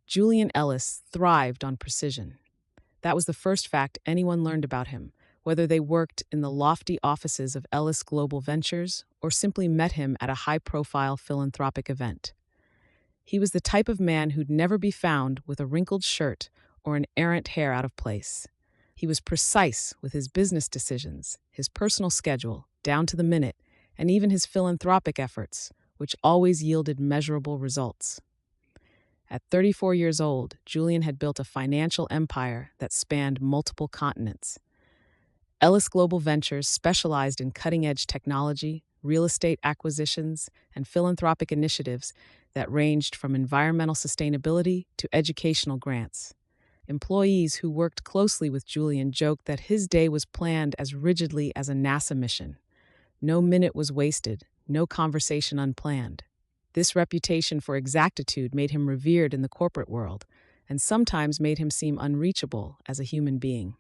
Julian Ellis thrived on precision. That was the first fact anyone learned about him, whether they worked in the lofty offices of Ellis Global Ventures or simply met him at a high-profile philanthropic event. He was the type of man who'd never be found with a wrinkled shirt or an errant hair out of place. He was precise with his business decisions, his personal schedule, down to the minute, and even his philanthropic efforts, which always yielded measurable results. At 34 years old, Julian had built a financial empire that spanned multiple continents. Ellis Global Ventures specialized in cutting-edge technology, real estate acquisitions, and philanthropic initiatives that ranged from environmental sustainability to educational grants. Employees who worked closely with Julian joked that his day was planned as rigidly as a NASA mission. No minute was wasted, no conversation unplanned. This reputation for exactitude made him revered in the corporate world, and sometimes made him seem unreachable as a human being.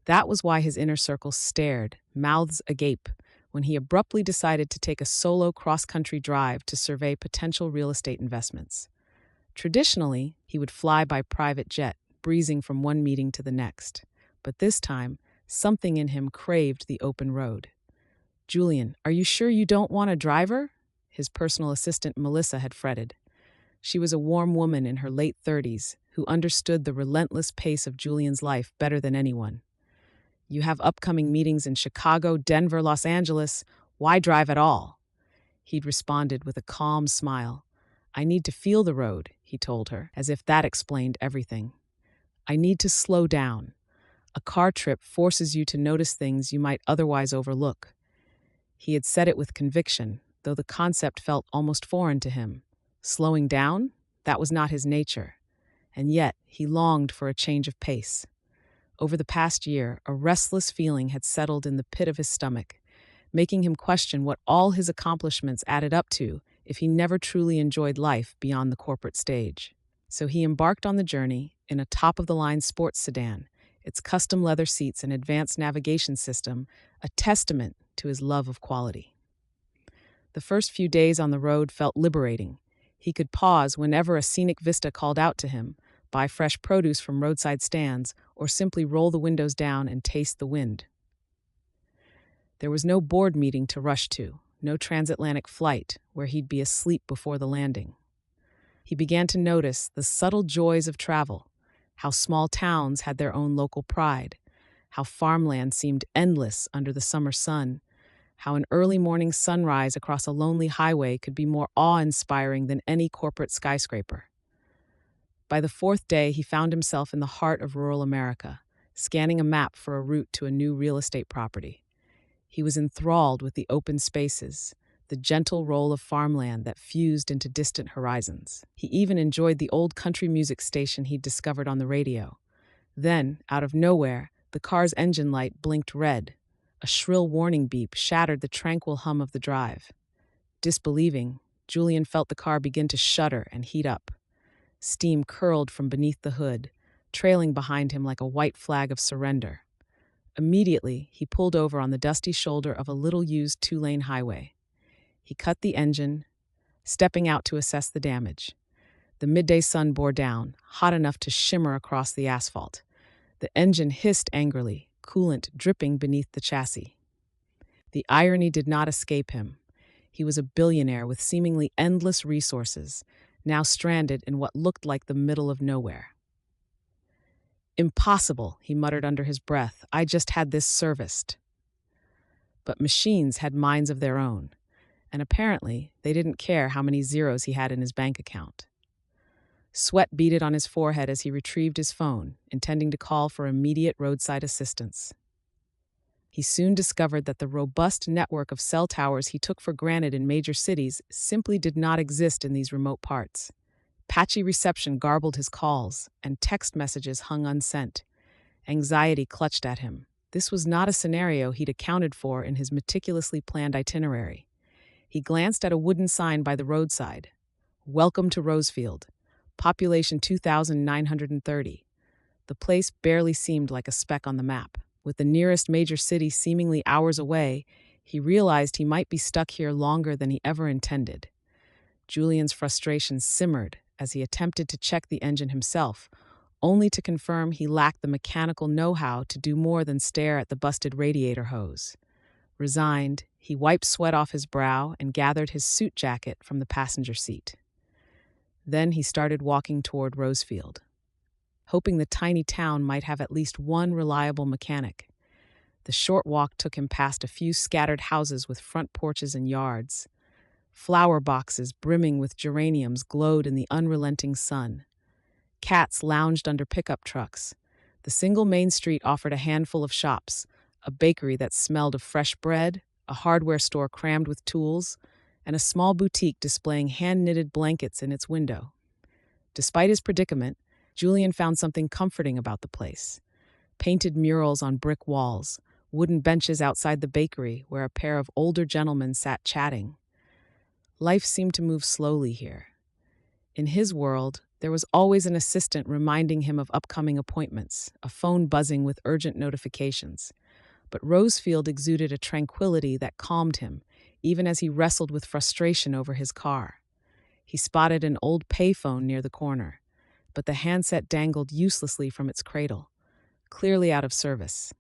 That was why his inner circle stared, mouths agape, when he abruptly decided to take a solo cross-country drive to survey potential real estate investments. Traditionally, he would fly by private jet, breezing from one meeting to the next. But this time, something in him craved the open road. "Julian, are you sure you don't want a driver?" his personal assistant Melissa had fretted. She was a warm woman in her late 30s who understood the relentless pace of Julian's life better than anyone. "You have upcoming meetings in Chicago, Denver, Los Angeles. Why drive at all?" He'd responded with a calm smile. "I need to feel the road," he told her, as if that explained everything. "I need to slow down. A car trip forces you to notice things you might otherwise overlook." He had said it with conviction, though the concept felt almost foreign to him. Slowing down? That was not his nature. And yet, he longed for a change of pace. Over the past year, a restless feeling had settled in the pit of his stomach, making him question what all his accomplishments added up to if he never truly enjoyed life beyond the corporate stage. So he embarked on the journey in a top-of-the-line sports sedan, its custom leather seats and advanced navigation system, a testament to his love of quality. The first few days on the road felt liberating. He could pause whenever a scenic vista called out to him, buy fresh produce from roadside stands, or simply roll the windows down and taste the wind. There was no board meeting to rush to, no transatlantic flight where he'd be asleep before the landing. He began to notice the subtle joys of travel, how small towns had their own local pride, how farmland seemed endless under the summer sun, how an early morning sunrise across a lonely highway could be more awe-inspiring than any corporate skyscraper. By the fourth day, he found himself in the heart of rural America, scanning a map for a route to a new real estate property. He was enthralled with the open spaces, the gentle roll of farmland that fused into distant horizons. He even enjoyed the old country music station he'd discovered on the radio. Then, out of nowhere, the car's engine light blinked red. A shrill warning beep shattered the tranquil hum of the drive. Disbelieving, Julian felt the car begin to shudder and heat up. Steam curled from beneath the hood, trailing behind him like a white flag of surrender. Immediately, he pulled over on the dusty shoulder of a little-used two-lane highway. He cut the engine, stepping out to assess the damage. The midday sun bore down, hot enough to shimmer across the asphalt. The engine hissed angrily, coolant dripping beneath the chassis. The irony did not escape him. He was a billionaire with seemingly endless resources, now stranded in what looked like the middle of nowhere. "Impossible," he muttered under his breath. "I just had this serviced." But machines had minds of their own, and apparently they didn't care how many zeros he had in his bank account. Sweat beaded on his forehead as he retrieved his phone, intending to call for immediate roadside assistance. He soon discovered that the robust network of cell towers he took for granted in major cities simply did not exist in these remote parts. Patchy reception garbled his calls, and text messages hung unsent. Anxiety clutched at him. This was not a scenario he'd accounted for in his meticulously planned itinerary. He glanced at a wooden sign by the roadside. "Welcome to Rosefield. Population 2,930. The place barely seemed like a speck on the map. With the nearest major city seemingly hours away, he realized he might be stuck here longer than he ever intended. Julian's frustration simmered as he attempted to check the engine himself, only to confirm he lacked the mechanical know-how to do more than stare at the busted radiator hose. Resigned, he wiped sweat off his brow and gathered his suit jacket from the passenger seat. Then he started walking toward Rosefield, hoping the tiny town might have at least one reliable mechanic. The short walk took him past a few scattered houses with front porches and yards. Flower boxes brimming with geraniums glowed in the unrelenting sun. Cats lounged under pickup trucks. The single main street offered a handful of shops, a bakery that smelled of fresh bread, a hardware store crammed with tools, and a small boutique displaying hand-knitted blankets in its window. Despite his predicament, Julian found something comforting about the place. Painted murals on brick walls, wooden benches outside the bakery where a pair of older gentlemen sat chatting. Life seemed to move slowly here. In his world, there was always an assistant reminding him of upcoming appointments, a phone buzzing with urgent notifications. But Rosefield exuded a tranquility that calmed him, even as he wrestled with frustration over his car. He spotted an old payphone near the corner, but the handset dangled uselessly from its cradle, clearly out of service.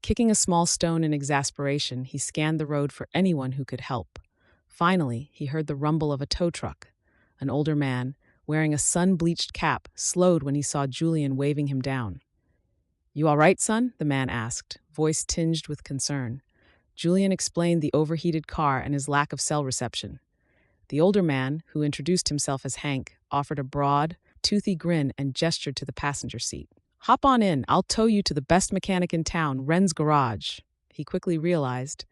Kicking a small stone in exasperation, he scanned the road for anyone who could help. Finally, he heard the rumble of a tow truck. An older man, wearing a sun-bleached cap, slowed when he saw Julian waving him down. "You all right, son?" the man asked, voice tinged with concern. Julian explained the overheated car and his lack of cell reception. The older man, who introduced himself as Hank, offered a broad, toothy grin and gestured to the passenger seat. "Hop on in, I'll tow you to the best mechanic in town, Wren's garage." He quickly realized,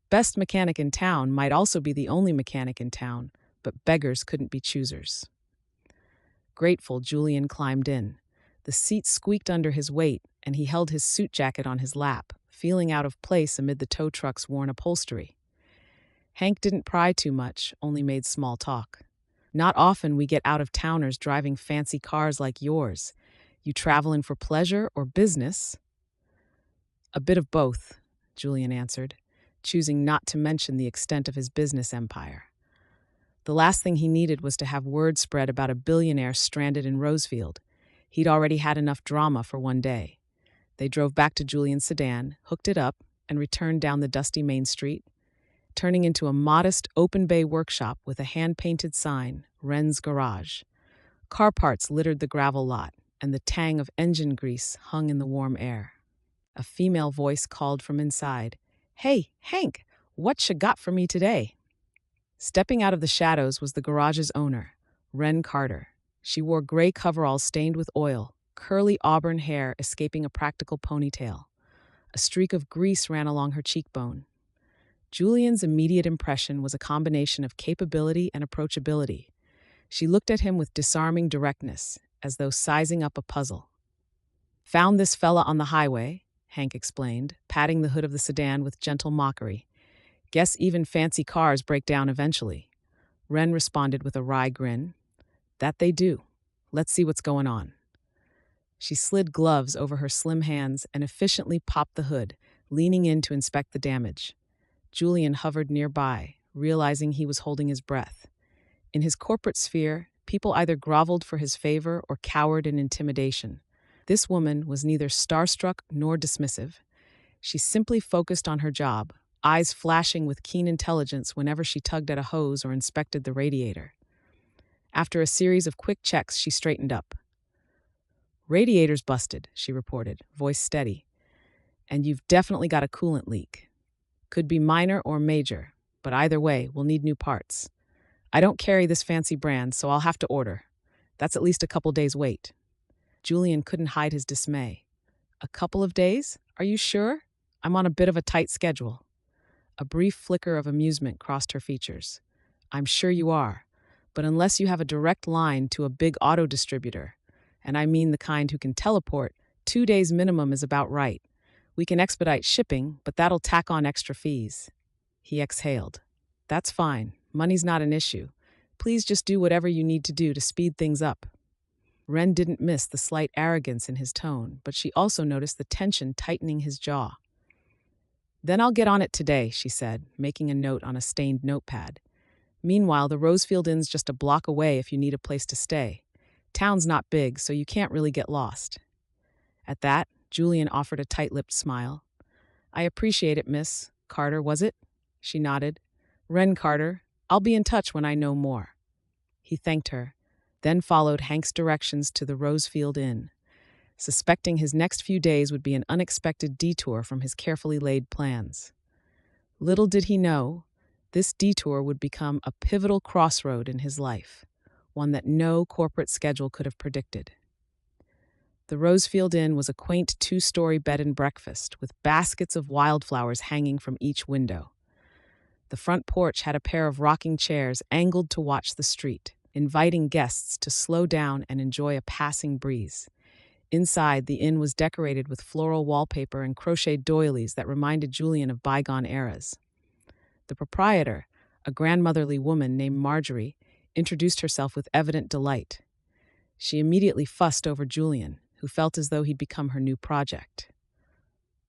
best mechanic in town might also be the only mechanic in town, but beggars couldn't be choosers. Grateful, Julian climbed in. The seat squeaked under his weight, and he held his suit jacket on his lap, feeling out of place amid the tow truck's worn upholstery. Hank didn't pry too much, only made small talk. "Not often we get out-of-towners driving fancy cars like yours. You traveling for pleasure or business?" "A bit of both," Julian answered, choosing not to mention the extent of his business empire. The last thing he needed was to have word spread about a billionaire stranded in Rosefield. He'd already had enough drama for one day. They drove back to Julian's sedan, hooked it up, and returned down the dusty main street, turning into a modest open-bay workshop with a hand-painted sign, Wren's Garage. Car parts littered the gravel lot, and the tang of engine grease hung in the warm air. A female voice called from inside, "Hey, Hank, what you got for me today?" Stepping out of the shadows was the garage's owner, Wren Carter. She wore gray coveralls stained with oil, curly auburn hair escaping a practical ponytail. A streak of grease ran along her cheekbone. Julian's immediate impression was a combination of capability and approachability. She looked at him with disarming directness, as though sizing up a puzzle. "Found this fella on the highway," Hank explained, patting the hood of the sedan with gentle mockery. "Guess even fancy cars break down eventually." Wren responded with a wry grin. "That they do. Let's see what's going on." She slid gloves over her slim hands and efficiently popped the hood, leaning in to inspect the damage. Julian hovered nearby, realizing he was holding his breath. In his corporate sphere, people either groveled for his favor or cowered in intimidation. This woman was neither starstruck nor dismissive. She simply focused on her job, eyes flashing with keen intelligence whenever she tugged at a hose or inspected the radiator. After a series of quick checks, she straightened up. "Radiator's busted," she reported, voice steady. "And you've definitely got a coolant leak. Could be minor or major, but either way, we'll need new parts. I don't carry this fancy brand, so I'll have to order. That's at least a couple days' wait." Julian couldn't hide his dismay. "A couple of days? Are you sure? I'm on a bit of a tight schedule." A brief flicker of amusement crossed her features. "I'm sure you are, but unless you have a direct line to a big auto distributor, and I mean the kind who can teleport, 2 days minimum is about right. We can expedite shipping, but that'll tack on extra fees." He exhaled. "That's fine. Money's not an issue. Please just do whatever you need to do to speed things up." Wren didn't miss the slight arrogance in his tone, but she also noticed the tension tightening his jaw. "Then I'll get on it today," she said, making a note on a stained notepad. Meanwhile, the Rosefield Inn's just a block away if you need a place to stay. Town's not big, so you can't really get lost. At that, Julian offered a tight-lipped smile. I appreciate it, Miss Carter, was it? She nodded. Wren Carter, I'll be in touch when I know more. He thanked her, then followed Hank's directions to the Rosefield Inn, suspecting his next few days would be an unexpected detour from his carefully laid plans. Little did he know, this detour would become a pivotal crossroad in his life, one that no corporate schedule could have predicted. The Rosefield Inn was a quaint two-story bed and breakfast with baskets of wildflowers hanging from each window. The front porch had a pair of rocking chairs angled to watch the street, inviting guests to slow down and enjoy a passing breeze. Inside, the inn was decorated with floral wallpaper and crocheted doilies that reminded Julian of bygone eras. The proprietor, a grandmotherly woman named Marjorie, introduced herself with evident delight. She immediately fussed over Julian, who felt as though he'd become her new project.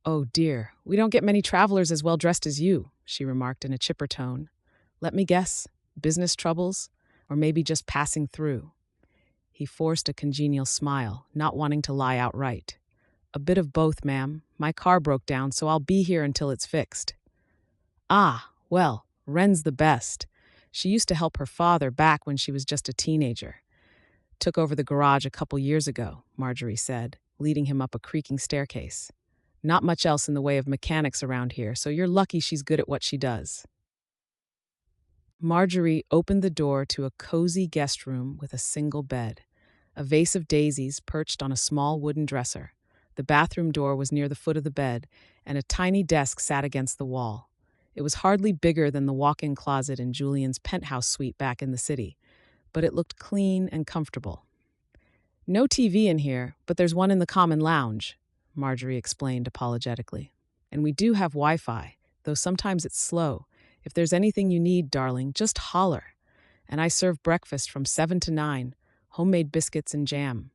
Oh dear, we don't get many travelers as well dressed as you, she remarked in a chipper tone. Let me guess, business troubles, or maybe just passing through. He forced a congenial smile, not wanting to lie outright. A bit of both, ma'am. My car broke down, so I'll be here until it's fixed. Ah, well, Wren's the best. She used to help her father back when she was just a teenager. Took over the garage a couple years ago, Marjorie said, leading him up a creaking staircase. Not much else in the way of mechanics around here, so you're lucky she's good at what she does. Marjorie opened the door to a cozy guest room with a single bed. A vase of daisies perched on a small wooden dresser. The bathroom door was near the foot of the bed, and a tiny desk sat against the wall. It was hardly bigger than the walk-in closet in Julian's penthouse suite back in the city, but it looked clean and comfortable. No TV in here, but there's one in the common lounge, Marjorie explained apologetically. And we do have Wi-Fi, though sometimes it's slow. If there's anything you need, darling, just holler. And I serve breakfast from 7 to 9, homemade biscuits and jam.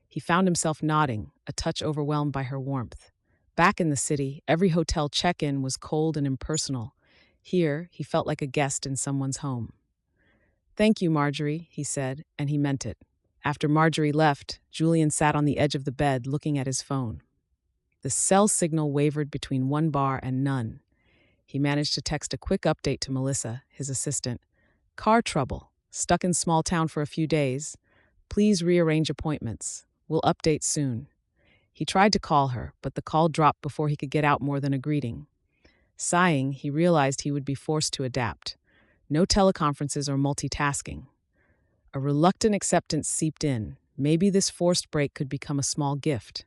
He found himself nodding, a touch overwhelmed by her warmth. Back in the city, every hotel check-in was cold and impersonal. Here, he felt like a guest in someone's home. Thank you, Marjorie, he said, and he meant it. After Marjorie left, Julian sat on the edge of the bed looking at his phone. The cell signal wavered between one bar and none. He managed to text a quick update to Melissa, his assistant. Car trouble. Stuck in small town for a few days. Please rearrange appointments. We'll update soon. He tried to call her, but the call dropped before he could get out more than a greeting. Sighing, he realized he would be forced to adapt. No teleconferences or multitasking. A reluctant acceptance seeped in. Maybe this forced break could become a small gift.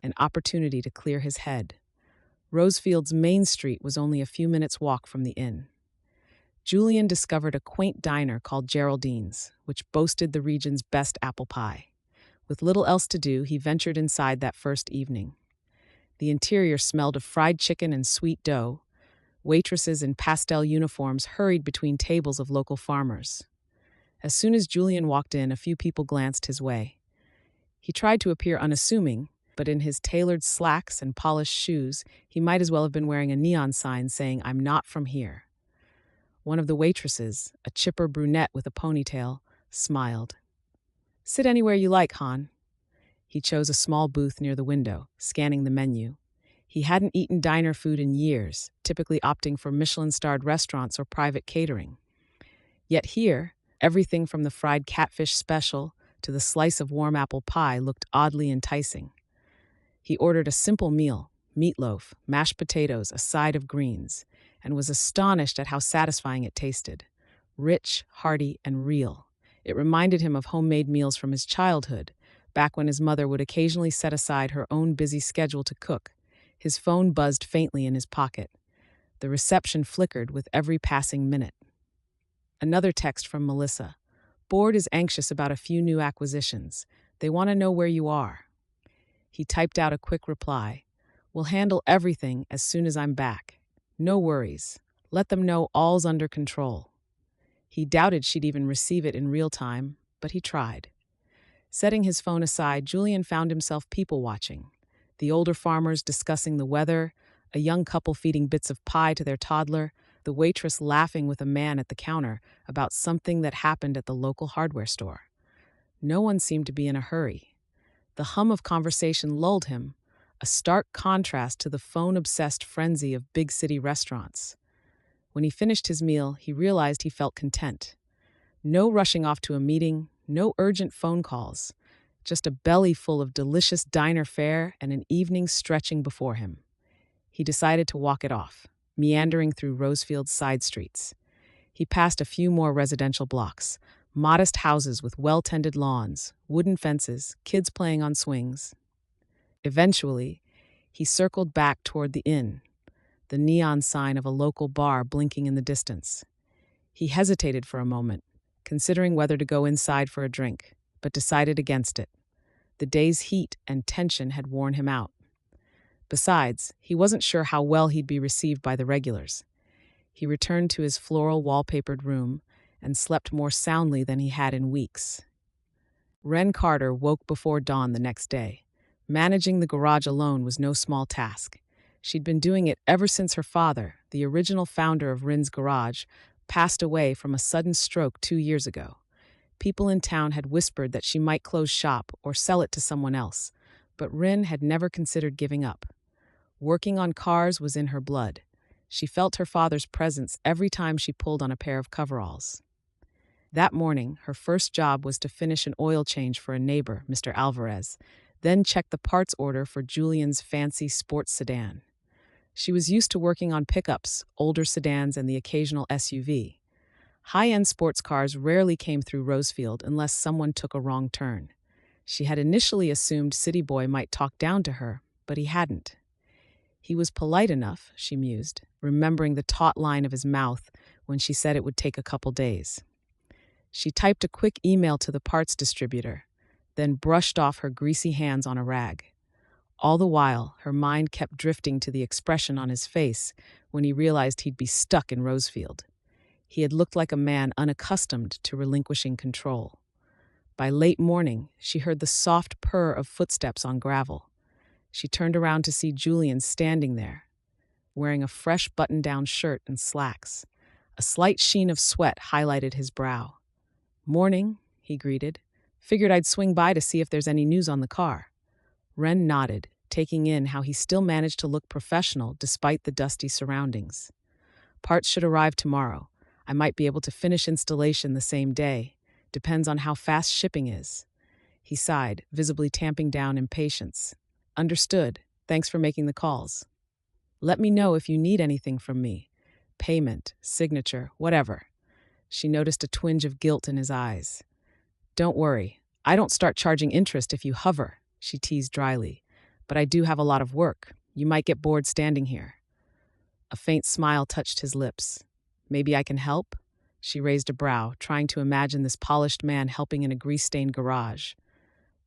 An opportunity to clear his head. Rosefield's main street was only a few minutes' walk from the inn. Julian discovered a quaint diner called Geraldine's, which boasted the region's best apple pie. With little else to do, he ventured inside that first evening. The interior smelled of fried chicken and sweet dough. Waitresses in pastel uniforms hurried between tables of local farmers. As soon as Julian walked in, a few people glanced his way. He tried to appear unassuming, but in his tailored slacks and polished shoes, he might as well have been wearing a neon sign saying, "I'm not from here." One of the waitresses, a chipper brunette with a ponytail, smiled. Sit anywhere you like, Han. He chose a small booth near the window, scanning the menu. He hadn't eaten diner food in years, typically opting for Michelin-starred restaurants or private catering. Yet here, everything from the fried catfish special to the slice of warm apple pie looked oddly enticing. He ordered a simple meal, meatloaf, mashed potatoes, a side of greens, and was astonished at how satisfying it tasted. Rich, hearty, and real. It reminded him of homemade meals from his childhood, back when his mother would occasionally set aside her own busy schedule to cook. His phone buzzed faintly in his pocket. The reception flickered with every passing minute. Another text from Melissa. Board is anxious about a few new acquisitions. They want to know where you are. He typed out a quick reply. We'll handle everything as soon as I'm back. No worries. Let them know all's under control. He doubted she'd even receive it in real time, but he tried. Setting his phone aside, Julian found himself people-watching. The older farmers discussing the weather, a young couple feeding bits of pie to their toddler, the waitress laughing with a man at the counter about something that happened at the local hardware store. No one seemed to be in a hurry. The hum of conversation lulled him, a stark contrast to the phone-obsessed frenzy of big city restaurants. When he finished his meal, he realized he felt content. No rushing off to a meeting, no urgent phone calls, just a belly full of delicious diner fare and an evening stretching before him. He decided to walk it off, meandering through Rosefield's side streets. He passed a few more residential blocks, modest houses with well-tended lawns, wooden fences, kids playing on swings. Eventually, he circled back toward the inn, the neon sign of a local bar blinking in the distance. He hesitated for a moment, considering whether to go inside for a drink, but decided against it. The day's heat and tension had worn him out. Besides, he wasn't sure how well he'd be received by the regulars. He returned to his floral wallpapered room and slept more soundly than he had in weeks. Wren Carter woke before dawn the next day. Managing the garage alone was no small task. She'd been doing it ever since her father, the original founder of Wren's Garage, passed away from a sudden stroke 2 years ago. People in town had whispered that she might close shop or sell it to someone else, but Wren had never considered giving up. Working on cars was in her blood. She felt her father's presence every time she pulled on a pair of coveralls. That morning, her first job was to finish an oil change for a neighbor, Mr. Alvarez, then check the parts order for Julian's fancy sports sedan. She was used to working on pickups, older sedans, and the occasional SUV. High-end sports cars rarely came through Rosefield unless someone took a wrong turn. She had initially assumed City Boy might talk down to her, but he hadn't. He was polite enough, she mused, remembering the taut line of his mouth when she said it would take a couple days. She typed a quick email to the parts distributor, then brushed off her greasy hands on a rag. All the while, her mind kept drifting to the expression on his face when he realized he'd be stuck in Rosefield. He had looked like a man unaccustomed to relinquishing control. By late morning, she heard the soft purr of footsteps on gravel. She turned around to see Julian standing there, wearing a fresh button-down shirt and slacks. A slight sheen of sweat highlighted his brow. "Morning," he greeted. "Figured I'd swing by to see if there's any news on the car." Wren nodded, taking in how he still managed to look professional despite the dusty surroundings. "Parts should arrive tomorrow. I might be able to finish installation the same day. Depends on how fast shipping is." He sighed, visibly tamping down impatience. "Understood. Thanks for making the calls. Let me know if you need anything from me. Payment, signature, whatever." She noticed a twinge of guilt in his eyes. "Don't worry. I don't start charging interest if you hover," she teased dryly. "But I do have a lot of work. You might get bored standing here." A faint smile touched his lips. "Maybe I can help?" She raised a brow, trying to imagine this polished man helping in a grease-stained garage.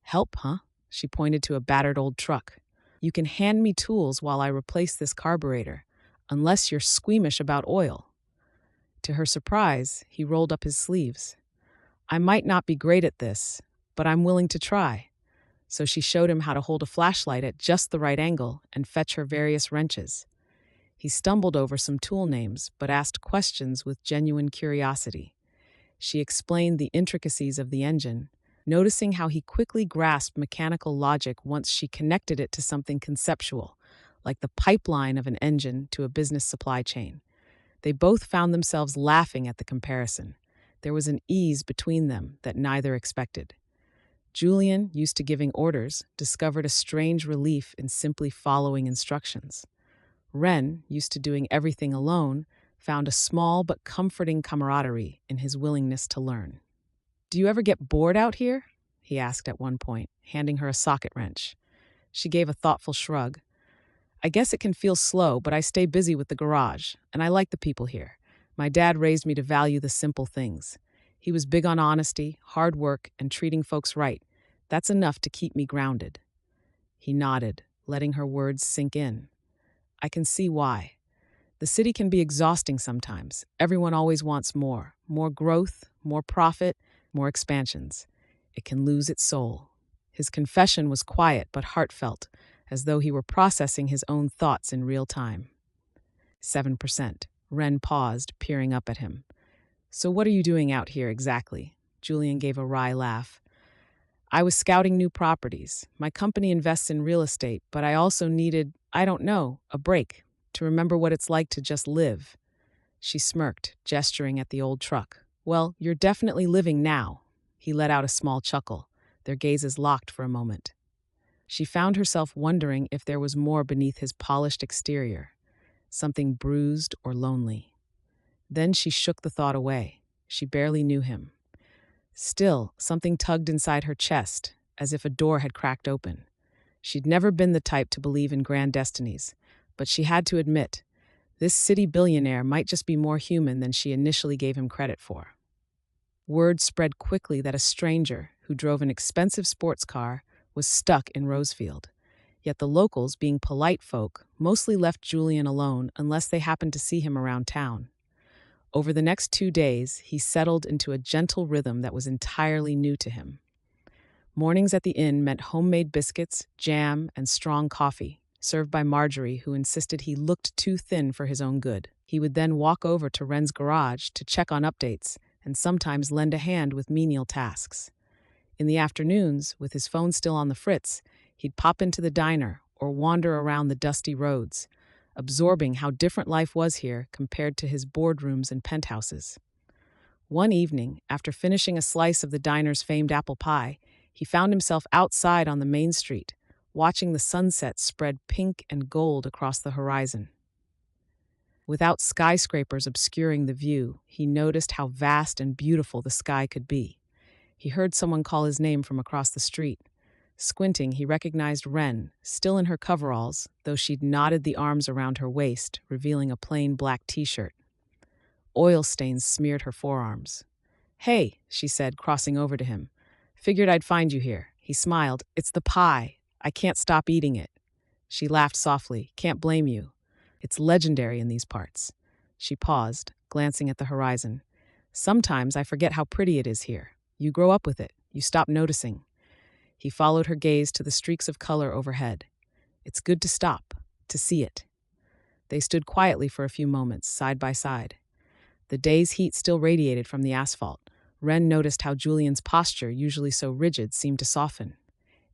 "Help, huh?" She pointed to a battered old truck. "You can hand me tools while I replace this carburetor, unless you're squeamish about oil." To her surprise, he rolled up his sleeves. "I might not be great at this, but I'm willing to try." So she showed him how to hold a flashlight at just the right angle and fetch her various wrenches. He stumbled over some tool names, but asked questions with genuine curiosity. She explained the intricacies of the engine, noticing how he quickly grasped mechanical logic once she connected it to something conceptual, like the pipeline of an engine to a business supply chain. They both found themselves laughing at the comparison. There was an ease between them that neither expected. Julian, used to giving orders, discovered a strange relief in simply following instructions. Wren, used to doing everything alone, found a small but comforting camaraderie in his willingness to learn. "Do you ever get bored out here?" he asked at one point, handing her a socket wrench. She gave a thoughtful shrug. "I guess it can feel slow, but I stay busy with the garage, and I like the people here. My dad raised me to value the simple things. He was big on honesty, hard work, and treating folks right. That's enough to keep me grounded." He nodded, letting her words sink in. "I can see why. The city can be exhausting sometimes. Everyone always wants more. More growth, more profit, more expansions. It can lose its soul." His confession was quiet but heartfelt, as though he were processing his own thoughts in real time. 7%. Wren paused, peering up at him. So what are you doing out here exactly? Julian gave a wry laugh. I was scouting new properties. My company invests in real estate, but I also needed, I don't know, a break to remember what it's like to just live. She smirked, gesturing at the old truck. Well, you're definitely living now. He let out a small chuckle, their gazes locked for a moment. She found herself wondering if there was more beneath his polished exterior, something bruised or lonely. Then she shook the thought away. She barely knew him. Still, something tugged inside her chest, as if a door had cracked open. She'd never been the type to believe in grand destinies, but she had to admit, this city billionaire might just be more human than she initially gave him credit for. Word spread quickly that a stranger, who drove an expensive sports car, was stuck in Rosefield. Yet the locals, being polite folk, mostly left Julian alone unless they happened to see him around town. Over the next 2 days, he settled into a gentle rhythm that was entirely new to him. Mornings at the inn meant homemade biscuits, jam, and strong coffee, served by Marjorie, who insisted he looked too thin for his own good. He would then walk over to Wren's garage to check on updates and sometimes lend a hand with menial tasks. In the afternoons, with his phone still on the fritz, he'd pop into the diner or wander around the dusty roads, absorbing how different life was here compared to his boardrooms and penthouses. One evening, after finishing a slice of the diner's famed apple pie, he found himself outside on the main street, watching the sunset spread pink and gold across the horizon. Without skyscrapers obscuring the view, he noticed how vast and beautiful the sky could be. He heard someone call his name from across the street. Squinting, he recognized Wren, still in her coveralls, though she'd knotted the arms around her waist, revealing a plain black t-shirt. Oil stains smeared her forearms. Hey, she said, crossing over to him. Figured I'd find you here. He smiled. It's the pie. I can't stop eating it. She laughed softly. Can't blame you. It's legendary in these parts. She paused, glancing at the horizon. Sometimes I forget how pretty it is here. You grow up with it. You stop noticing. He followed her gaze to the streaks of color overhead. It's good to stop, to see it. They stood quietly for a few moments, side by side. The day's heat still radiated from the asphalt. Wren noticed how Julian's posture, usually so rigid, seemed to soften.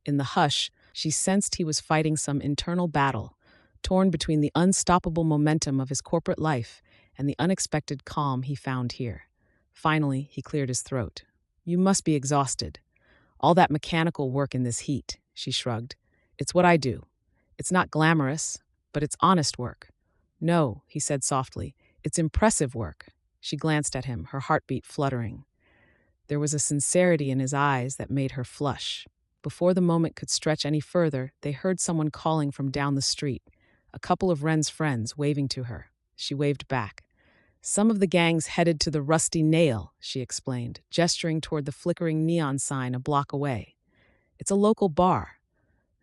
In the hush, she sensed he was fighting some internal battle, torn between the unstoppable momentum of his corporate life and the unexpected calm he found here. Finally, he cleared his throat. You must be exhausted. All that mechanical work in this heat, she shrugged. It's what I do. It's not glamorous, but it's honest work. No, he said softly, it's impressive work. She glanced at him, her heartbeat fluttering. There was a sincerity in his eyes that made her flush. Before the moment could stretch any further, they heard someone calling from down the street, a couple of Wren's friends waving to her. She waved back. Some of the gang's headed to the Rusty Nail, she explained, gesturing toward the flickering neon sign a block away. It's a local bar.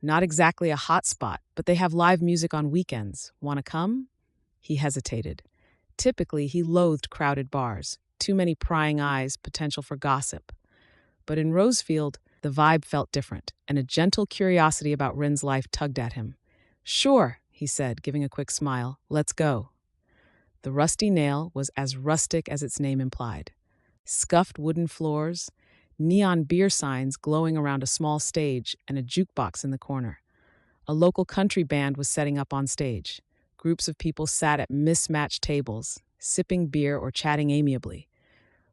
Not exactly a hot spot, but they have live music on weekends. Want to come? He hesitated. Typically, he loathed crowded bars. Too many prying eyes, potential for gossip. But in Rosefield, the vibe felt different, and a gentle curiosity about Wren's life tugged at him. Sure, he said, giving a quick smile. Let's go. The Rusty Nail was as rustic as its name implied. Scuffed wooden floors, neon beer signs glowing around a small stage, and a jukebox in the corner. A local country band was setting up on stage. Groups of people sat at mismatched tables, sipping beer or chatting amiably.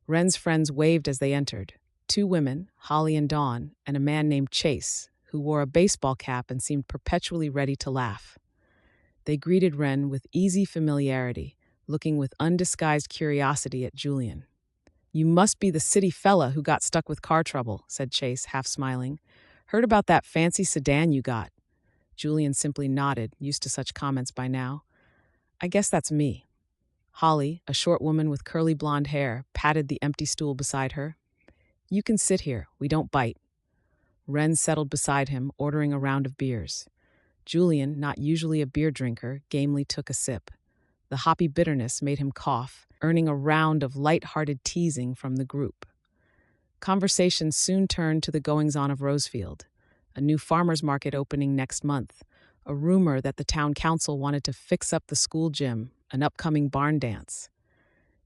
Wren's friends waved as they entered. 2 women, Holly and Dawn, and a man named Chase, who wore a baseball cap and seemed perpetually ready to laugh. They greeted Wren with easy familiarity, looking with undisguised curiosity at Julian. You must be the city fella who got stuck with car trouble, said Chase, half smiling. Heard about that fancy sedan you got. Julian simply nodded, used to such comments by now. I guess that's me. Holly, a short woman with curly blonde hair, patted the empty stool beside her. You can sit here, we don't bite. Wren settled beside him, ordering a round of beers. Julian, not usually a beer drinker, gamely took a sip. The hoppy bitterness made him cough, earning a round of light-hearted teasing from the group. Conversation soon turned to the goings-on of Rosefield, a new farmers market opening next month, a rumor that the town council wanted to fix up the school gym, an upcoming barn dance.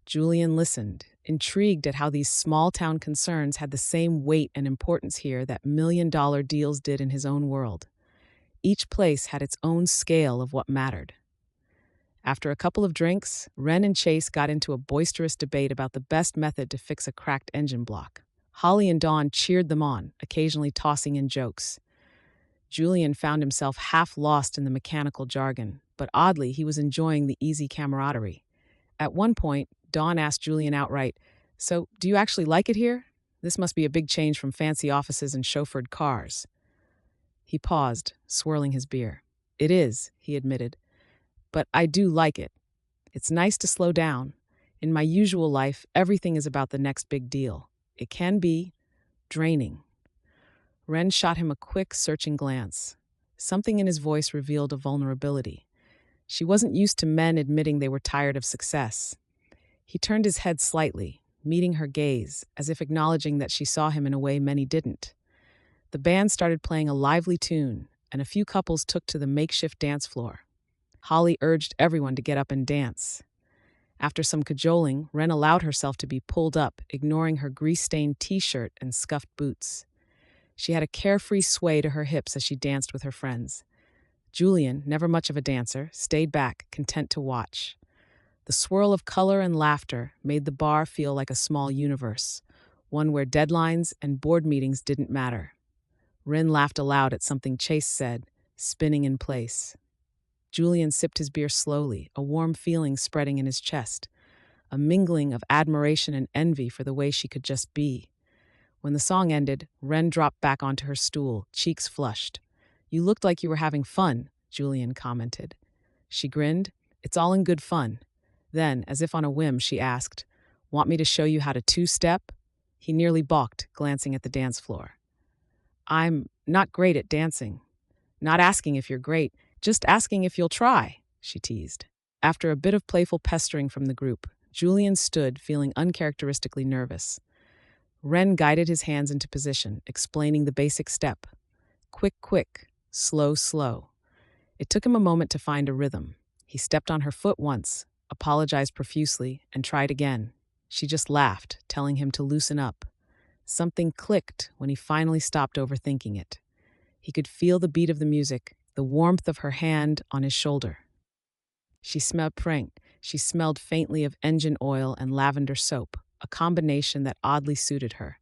Julian listened, intrigued at how these small-town concerns had the same weight and importance here that million-dollar deals did in his own world. Each place had its own scale of what mattered. After a couple of drinks, Wren and Chase got into a boisterous debate about the best method to fix a cracked engine block. Holly and Dawn cheered them on, occasionally tossing in jokes. Julian found himself half lost in the mechanical jargon, but oddly, he was enjoying the easy camaraderie. At one point, Dawn asked Julian outright, "So, do you actually like it here? This must be a big change from fancy offices and chauffeured cars." He paused, swirling his beer. "It is," he admitted, "but I do like it. It's nice to slow down. In my usual life, everything is about the next big deal. It can be draining." Wren shot him a quick, searching glance. Something in his voice revealed a vulnerability. She wasn't used to men admitting they were tired of success. He turned his head slightly, meeting her gaze, as if acknowledging that she saw him in a way many didn't. The band started playing a lively tune, and a few couples took to the makeshift dance floor. Holly urged everyone to get up and dance. After some cajoling, Wren allowed herself to be pulled up, ignoring her grease-stained t-shirt and scuffed boots. She had a carefree sway to her hips as she danced with her friends. Julian, never much of a dancer, stayed back, content to watch. The swirl of color and laughter made the bar feel like a small universe, one where deadlines and board meetings didn't matter. Wren laughed aloud at something Chase said, spinning in place. Julian sipped his beer slowly, a warm feeling spreading in his chest, a mingling of admiration and envy for the way she could just be. When the song ended, Wren dropped back onto her stool, cheeks flushed. "You looked like you were having fun," Julian commented. She grinned. "It's all in good fun." Then, as if on a whim, she asked, "Want me to show you how to two-step?" He nearly balked, glancing at the dance floor. "I'm not great at dancing." "Not asking if you're great, just asking if you'll try," she teased. After a bit of playful pestering from the group, Julian stood, feeling uncharacteristically nervous. Wren guided his hands into position, explaining the basic step. Quick, quick, slow, slow. It took him a moment to find a rhythm. He stepped on her foot once, apologized profusely, and tried again. She just laughed, telling him to loosen up. Something clicked when he finally stopped overthinking it. He could feel the beat of the music, the warmth of her hand on his shoulder. She smelled faintly of engine oil and lavender soap, a combination that oddly suited her.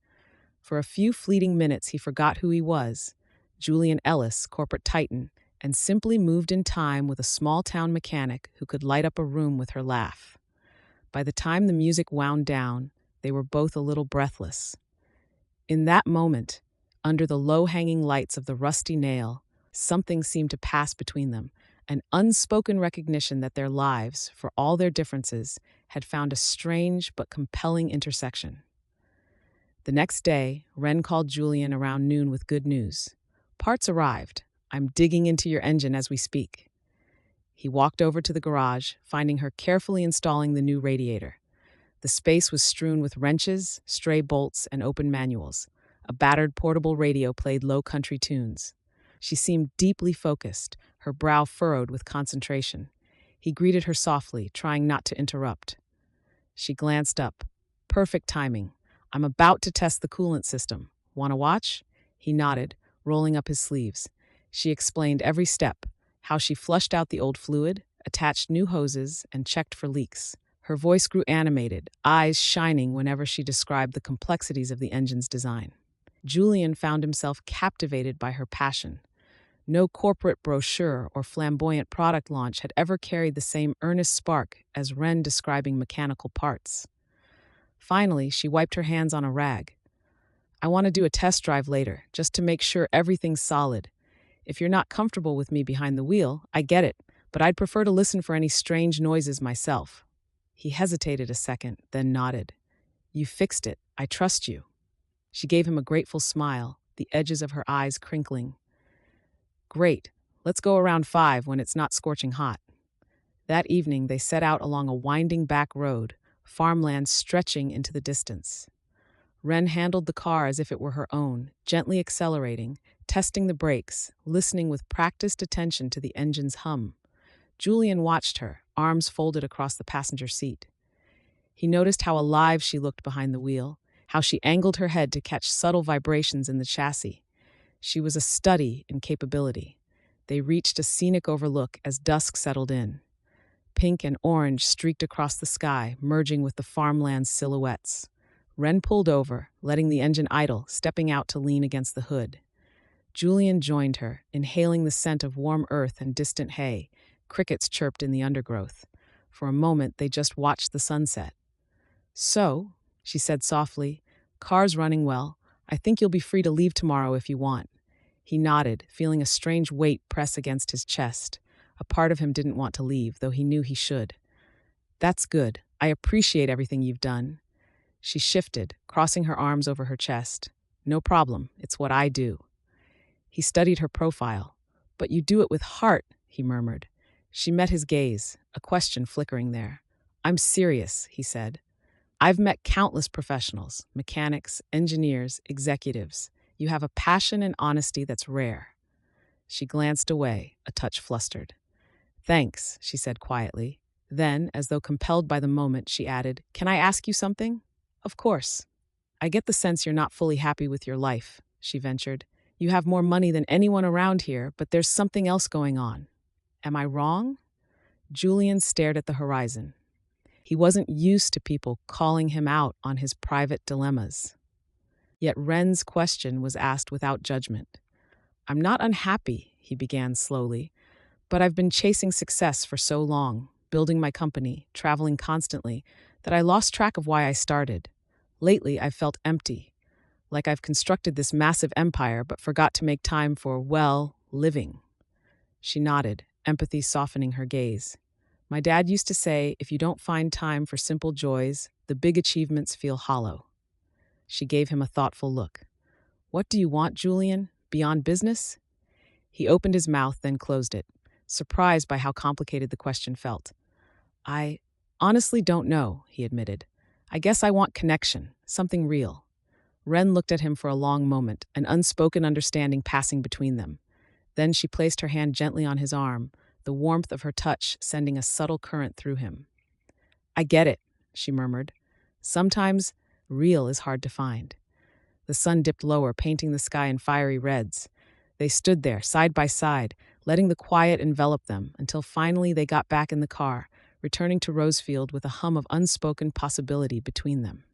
For a few fleeting minutes, he forgot who he was, Julian Ellis, corporate titan, and simply moved in time with a small-town mechanic who could light up a room with her laugh. By the time the music wound down, they were both a little breathless. In that moment, under the low-hanging lights of the Rusty Nail, something seemed to pass between them, an unspoken recognition that their lives, for all their differences, had found a strange but compelling intersection. The next day, Wren called Julian around noon with good news. "Parts arrived. I'm digging into your engine as we speak." He walked over to the garage, finding her carefully installing the new radiator. The space was strewn with wrenches, stray bolts, and open manuals. A battered portable radio played low country tunes. She seemed deeply focused, her brow furrowed with concentration. He greeted her softly, trying not to interrupt. She glanced up. "Perfect timing. I'm about to test the coolant system. Want to watch?" He nodded, rolling up his sleeves. She explained every step, how she flushed out the old fluid, attached new hoses, and checked for leaks. Her voice grew animated, eyes shining whenever she described the complexities of the engine's design. Julian found himself captivated by her passion. No corporate brochure or flamboyant product launch had ever carried the same earnest spark as Wren describing mechanical parts. Finally, she wiped her hands on a rag. "I want to do a test drive later, just to make sure everything's solid. If you're not comfortable with me behind the wheel, I get it, but I'd prefer to listen for any strange noises myself." He hesitated a second, then nodded. "You fixed it. I trust you." She gave him a grateful smile, the edges of her eyes crinkling. "Great. Let's go around 5 when it's not scorching hot." That evening, they set out along a winding back road, farmland stretching into the distance. Wren handled the car as if it were her own, gently accelerating, testing the brakes, listening with practiced attention to the engine's hum. Julian watched her, arms folded across the passenger seat. He noticed how alive she looked behind the wheel, how she angled her head to catch subtle vibrations in the chassis. She was a study in capability. They reached a scenic overlook as dusk settled in. Pink and orange streaked across the sky, merging with the farmland's silhouettes. Wren pulled over, letting the engine idle, stepping out to lean against the hood. Julian joined her, inhaling the scent of warm earth and distant hay. Crickets chirped in the undergrowth. For a moment, they just watched the sunset. "So," she said softly, "car's running well. I think you'll be free to leave tomorrow if you want." He nodded, feeling a strange weight press against his chest. A part of him didn't want to leave, though he knew he should. "That's good. I appreciate everything you've done." She shifted, crossing her arms over her chest. "No problem. It's what I do." He studied her profile. "But you do it with heart," he murmured. She met his gaze, a question flickering there. "I'm serious," he said. "I've met countless professionals, mechanics, engineers, executives. You have a passion and honesty that's rare." She glanced away, a touch flustered. "Thanks," she said quietly. Then, as though compelled by the moment, she added, "Can I ask you something?" "Of course." "I get the sense you're not fully happy with your life," she ventured. "You have more money than anyone around here, but there's something else going on. Am I wrong?" Julian stared at the horizon. He wasn't used to people calling him out on his private dilemmas. Yet Wren's question was asked without judgment. "I'm not unhappy," he began slowly, "but I've been chasing success for so long, building my company, traveling constantly, that I lost track of why I started. Lately, I've felt empty, like I've constructed this massive empire but forgot to make time for, well, living." She nodded, empathy softening her gaze. "My dad used to say, if you don't find time for simple joys, the big achievements feel hollow." She gave him a thoughtful look. "What do you want, Julian? Beyond business?" He opened his mouth, then closed it, surprised by how complicated the question felt. "I honestly don't know," he admitted. "I guess I want connection, something real." Wren looked at him for a long moment, an unspoken understanding passing between them. Then she placed her hand gently on his arm, the warmth of her touch sending a subtle current through him. "I get it," she murmured. "Sometimes real is hard to find." The sun dipped lower, painting the sky in fiery reds. They stood there, side by side, letting the quiet envelop them, until finally they got back in the car, returning to Rosefield with a hum of unspoken possibility between them.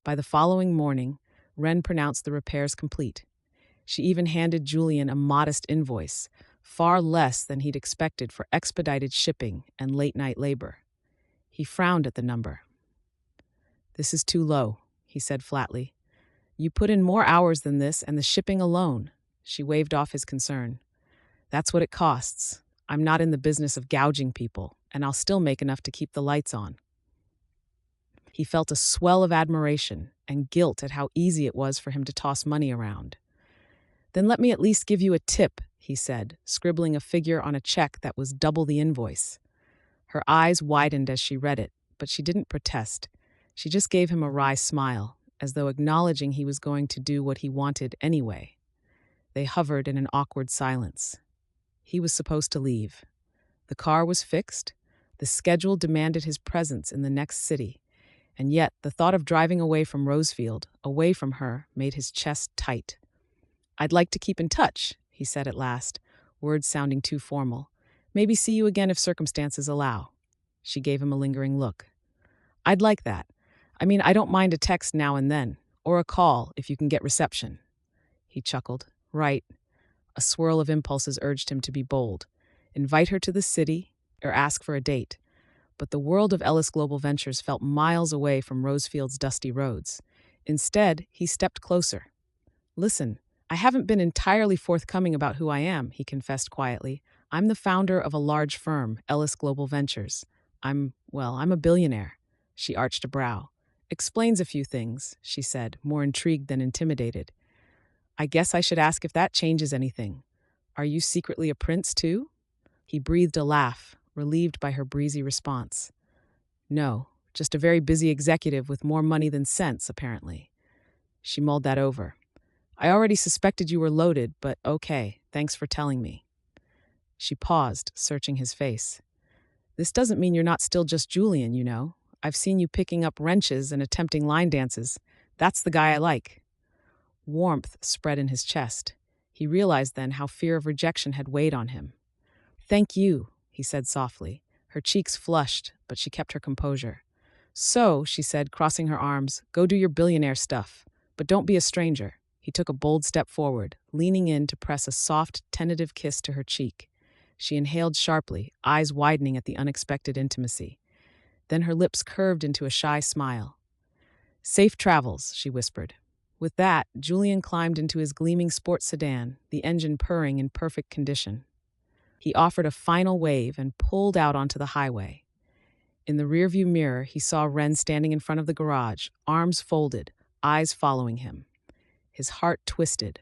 By the following morning, Wren pronounced the repairs complete. She even handed Julian a modest invoice, far less than he'd expected for expedited shipping and late-night labor. He frowned at the number. "This is too low," he said flatly. "You put in more hours than this, and the shipping alone." She waved off his concern. "That's what it costs. I'm not in the business of gouging people, and I'll still make enough to keep the lights on." He felt a swell of admiration and guilt at how easy it was for him to toss money around. "Then let me at least give you a tip," he said, scribbling a figure on a check that was double the invoice. Her eyes widened as she read it, but she didn't protest. She just gave him a wry smile, as though acknowledging he was going to do what he wanted anyway. They hovered in an awkward silence. He was supposed to leave. The car was fixed. The schedule demanded his presence in the next city. And yet, the thought of driving away from Rosefield, away from her, made his chest tight. "I'd like to keep in touch," he said at last, words sounding too formal. "Maybe see you again if circumstances allow." She gave him a lingering look. "I'd like that. I mean, I don't mind a text now and then, or a call if you can get reception." He chuckled. "Right." A swirl of impulses urged him to be bold. Invite her to the city, or ask for a date. But the world of Ellis Global Ventures felt miles away from Rosefield's dusty roads. Instead, he stepped closer. "Listen, I haven't been entirely forthcoming about who I am," he confessed quietly. "I'm the founder of a large firm, Ellis Global Ventures. I'm a billionaire." She arched a brow. "Explains a few things," she said, more intrigued than intimidated. "I guess I should ask if that changes anything. Are you secretly a prince, too?" He breathed a laugh, relieved by her breezy response. "No, just a very busy executive with more money than sense, apparently." She mulled that over. "I already suspected you were loaded, but okay, thanks for telling me." She paused, searching his face. This doesn't mean you're not still just Julian, you know. I've seen you picking up wrenches and attempting line dances. That's the guy I like." Warmth spread in his chest. He realized then how fear of rejection had weighed on him. "Thank you," he said softly. Her cheeks flushed, but she kept her composure. "So," she said, crossing her arms, "go do your billionaire stuff. But don't be a stranger." He took a bold step forward, leaning in to press a soft, tentative kiss to her cheek. She inhaled sharply, eyes widening at the unexpected intimacy. Then her lips curved into a shy smile. "Safe travels," she whispered. With that, Julian climbed into his gleaming sports sedan, the engine purring in perfect condition. He offered a final wave and pulled out onto the highway. In the rearview mirror, he saw Wren standing in front of the garage, arms folded, eyes following him. His heart twisted.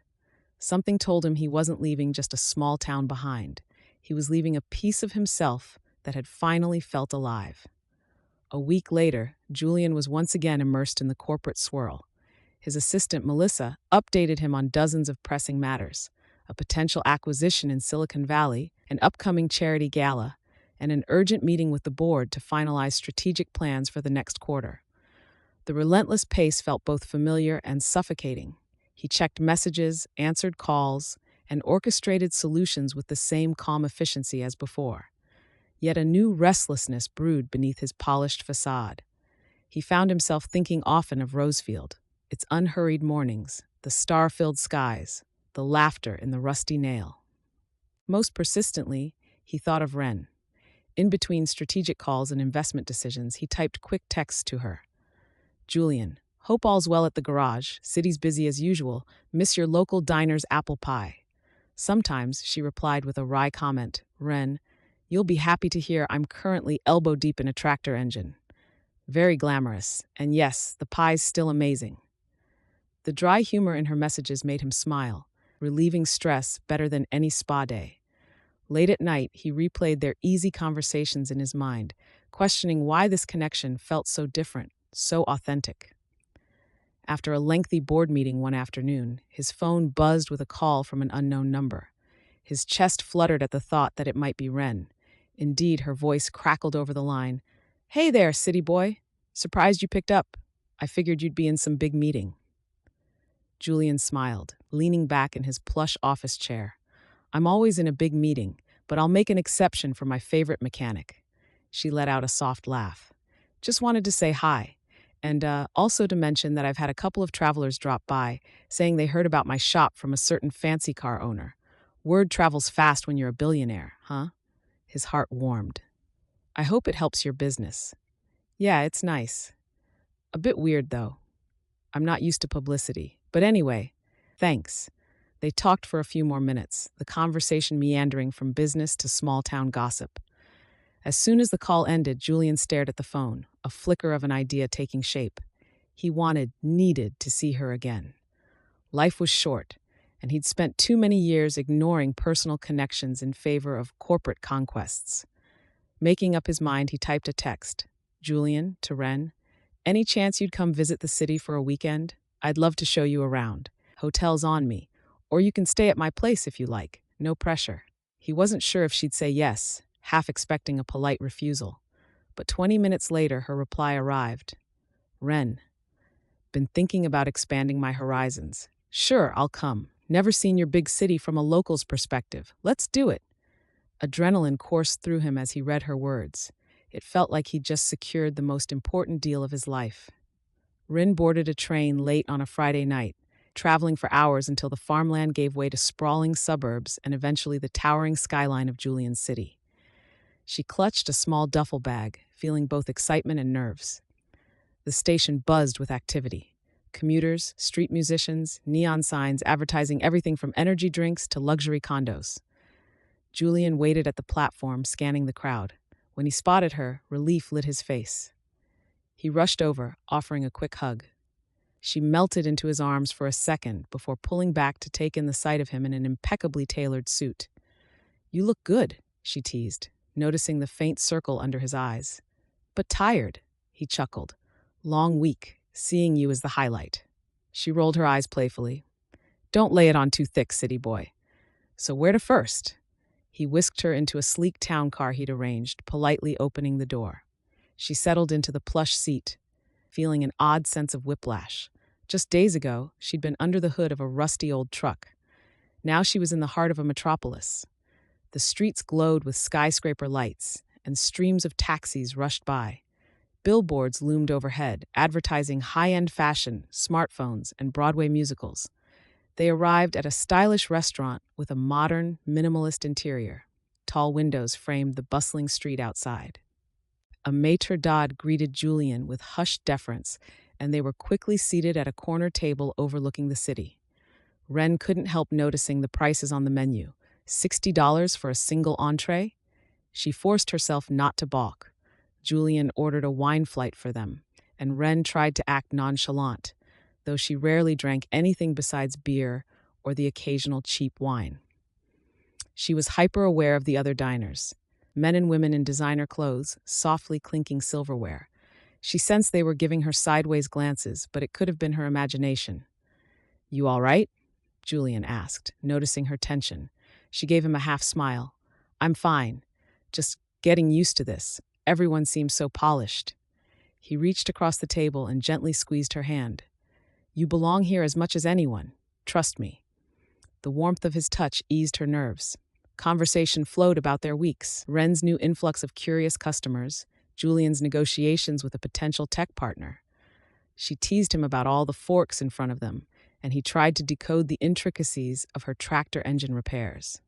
Something told him he wasn't leaving just a small town behind. He was leaving a piece of himself that had finally felt alive. A week later, Julian was once again immersed in the corporate swirl. His assistant, Melissa, updated him on dozens of pressing matters: a potential acquisition in Silicon Valley, an upcoming charity gala, and an urgent meeting with the board to finalize strategic plans for the next quarter. The relentless pace felt both familiar and suffocating. He checked messages, answered calls, and orchestrated solutions with the same calm efficiency as before. Yet a new restlessness brewed beneath his polished facade. He found himself thinking often of Rosefield, its unhurried mornings, the star-filled skies, the laughter in the rusty nail. Most persistently, he thought of Wren. In between strategic calls and investment decisions, he typed quick texts to her. "Julian, hope all's well at the garage. City's busy as usual. Miss your local diner's apple pie." Sometimes she replied with a wry comment, "Wren, you'll be happy to hear I'm currently elbow deep in a tractor engine." Very glamorous, and yes, the pie's still amazing. The dry humor in her messages made him smile, relieving stress better than any spa day. Late at night, he replayed their easy conversations in his mind, questioning why this connection felt so different, so authentic. After a lengthy board meeting one afternoon, his phone buzzed with a call from an unknown number. His chest fluttered at the thought that it might be Wren. Indeed, her voice crackled over the line. "Hey there, city boy. Surprised you picked up. I figured you'd be in some big meeting." Julian smiled, leaning back in his plush office chair. "I'm always in a big meeting, but I'll make an exception for my favorite mechanic." She let out a soft laugh. "Just wanted to say hi, and also to mention that I've had a couple of travelers drop by, saying they heard about my shop from a certain fancy car owner. Word travels fast when you're a billionaire, huh?" His heart warmed. "I hope it helps your business." "Yeah, it's nice. A bit weird, though. I'm not used to publicity. But anyway, thanks." They talked for a few more minutes, the conversation meandering from business to small-town gossip. As soon as the call ended, Julian stared at the phone, a flicker of an idea taking shape. He needed to see her again. Life was short, and he'd spent too many years ignoring personal connections in favor of corporate conquests. Making up his mind, he typed a text. "Julian, to Wren, any chance you'd come visit the city for a weekend? I'd love to show you around. Hotel's on me. Or you can stay at my place if you like. No pressure." He wasn't sure if she'd say yes, half expecting a polite refusal. But 20 minutes later, her reply arrived. "Wren, been thinking about expanding my horizons. Sure, I'll come. Never seen your big city from a local's perspective. Let's do it." Adrenaline coursed through him as he read her words. It felt like he'd just secured the most important deal of his life. Wren boarded a train late on a Friday night, traveling for hours until the farmland gave way to sprawling suburbs and eventually the towering skyline of Julian City. She clutched a small duffel bag, feeling both excitement and nerves. The station buzzed with activity. Commuters, street musicians, neon signs advertising everything from energy drinks to luxury condos. Julian waited at the platform, scanning the crowd. When he spotted her, relief lit his face. He rushed over, offering a quick hug. She melted into his arms for a second before pulling back to take in the sight of him in an impeccably tailored suit. "You look good," she teased, noticing the faint circle under his eyes. "But tired," he chuckled. "Long week. Seeing you is the highlight." She rolled her eyes playfully. "Don't lay it on too thick, city boy. So where to first?" He whisked her into a sleek town car he'd arranged, politely opening the door. She settled into the plush seat, feeling an odd sense of whiplash. Just days ago, she'd been under the hood of a rusty old truck. Now she was in the heart of a metropolis. The streets glowed with skyscraper lights, and streams of taxis rushed by. Billboards loomed overhead, advertising high-end fashion, smartphones, and Broadway musicals. They arrived at a stylish restaurant with a modern, minimalist interior. Tall windows framed the bustling street outside. A maitre d' greeted Julian with hushed deference, and they were quickly seated at a corner table overlooking the city. Wren couldn't help noticing the prices on the menu. $60 for a single entree? She forced herself not to balk. Julian ordered a wine flight for them, and Wren tried to act nonchalant, though she rarely drank anything besides beer or the occasional cheap wine. She was hyper-aware of the other diners, men and women in designer clothes, softly clinking silverware. She sensed they were giving her sideways glances, but it could have been her imagination. "You all right?" Julian asked, noticing her tension. She gave him a half smile. "I'm fine. Just getting used to this. Everyone seems so polished." He reached across the table and gently squeezed her hand. "You belong here as much as anyone. Trust me." The warmth of his touch eased her nerves. Conversation flowed about their weeks, Wren's new influx of curious customers, Julian's negotiations with a potential tech partner. She teased him about all the forks in front of them, and he tried to decode the intricacies of her tractor engine repairs.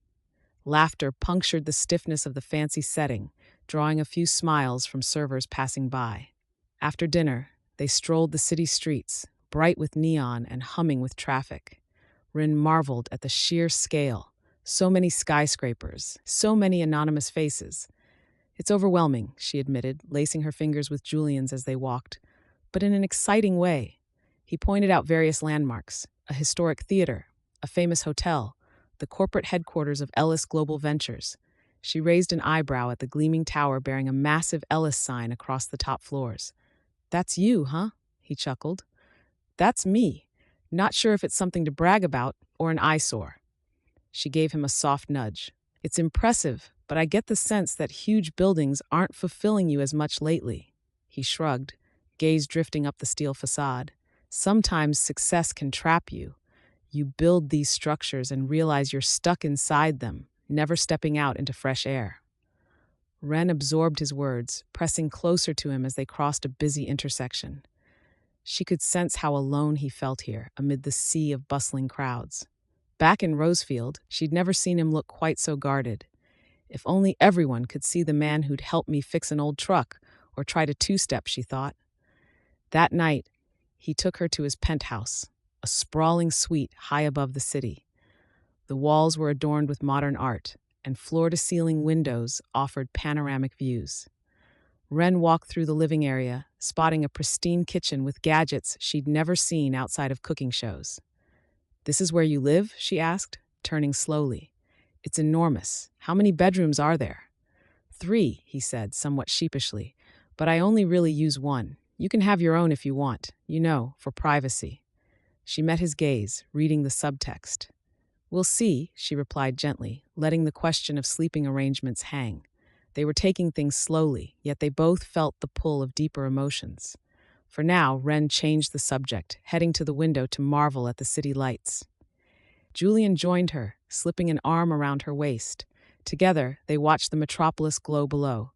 Laughter punctured the stiffness of the fancy setting, drawing a few smiles from servers passing by. After dinner, they strolled the city streets, bright with neon and humming with traffic. Wren marveled at the sheer scale. So many skyscrapers, so many anonymous faces. "It's overwhelming," she admitted, lacing her fingers with Julian's as they walked, but in an exciting way. He pointed out various landmarks, a historic theater, a famous hotel, the corporate headquarters of Ellis Global Ventures. She raised an eyebrow at the gleaming tower bearing a massive Ellis sign across the top floors. "That's you, huh?" he chuckled. "That's me. Not sure if it's something to brag about or an eyesore." She gave him a soft nudge. "It's impressive, but I get the sense that huge buildings aren't fulfilling you as much lately." He shrugged, gaze drifting up the steel facade. "Sometimes success can trap you. You build these structures and realize you're stuck inside them, never stepping out into fresh air." Wren absorbed his words, pressing closer to him as they crossed a busy intersection. She could sense how alone he felt here, amid the sea of bustling crowds. Back in Rosefield, she'd never seen him look quite so guarded. If only everyone could see the man who'd helped me fix an old truck, or try to two-step, she thought. That night, he took her to his penthouse, a sprawling suite high above the city. The walls were adorned with modern art, and floor-to-ceiling windows offered panoramic views. Wren walked through the living area, spotting a pristine kitchen with gadgets she'd never seen outside of cooking shows. "This is where you live?" she asked, turning slowly. "It's enormous. How many bedrooms are there?" "3, he said, somewhat sheepishly, "but I only really use one. You can have your own if you want, for privacy." She met his gaze, reading the subtext. "We'll see," she replied gently, letting the question of sleeping arrangements hang. They were taking things slowly, yet they both felt the pull of deeper emotions. For now, Wren changed the subject, heading to the window to marvel at the city lights. Julian joined her, slipping an arm around her waist. Together, they watched the metropolis glow below.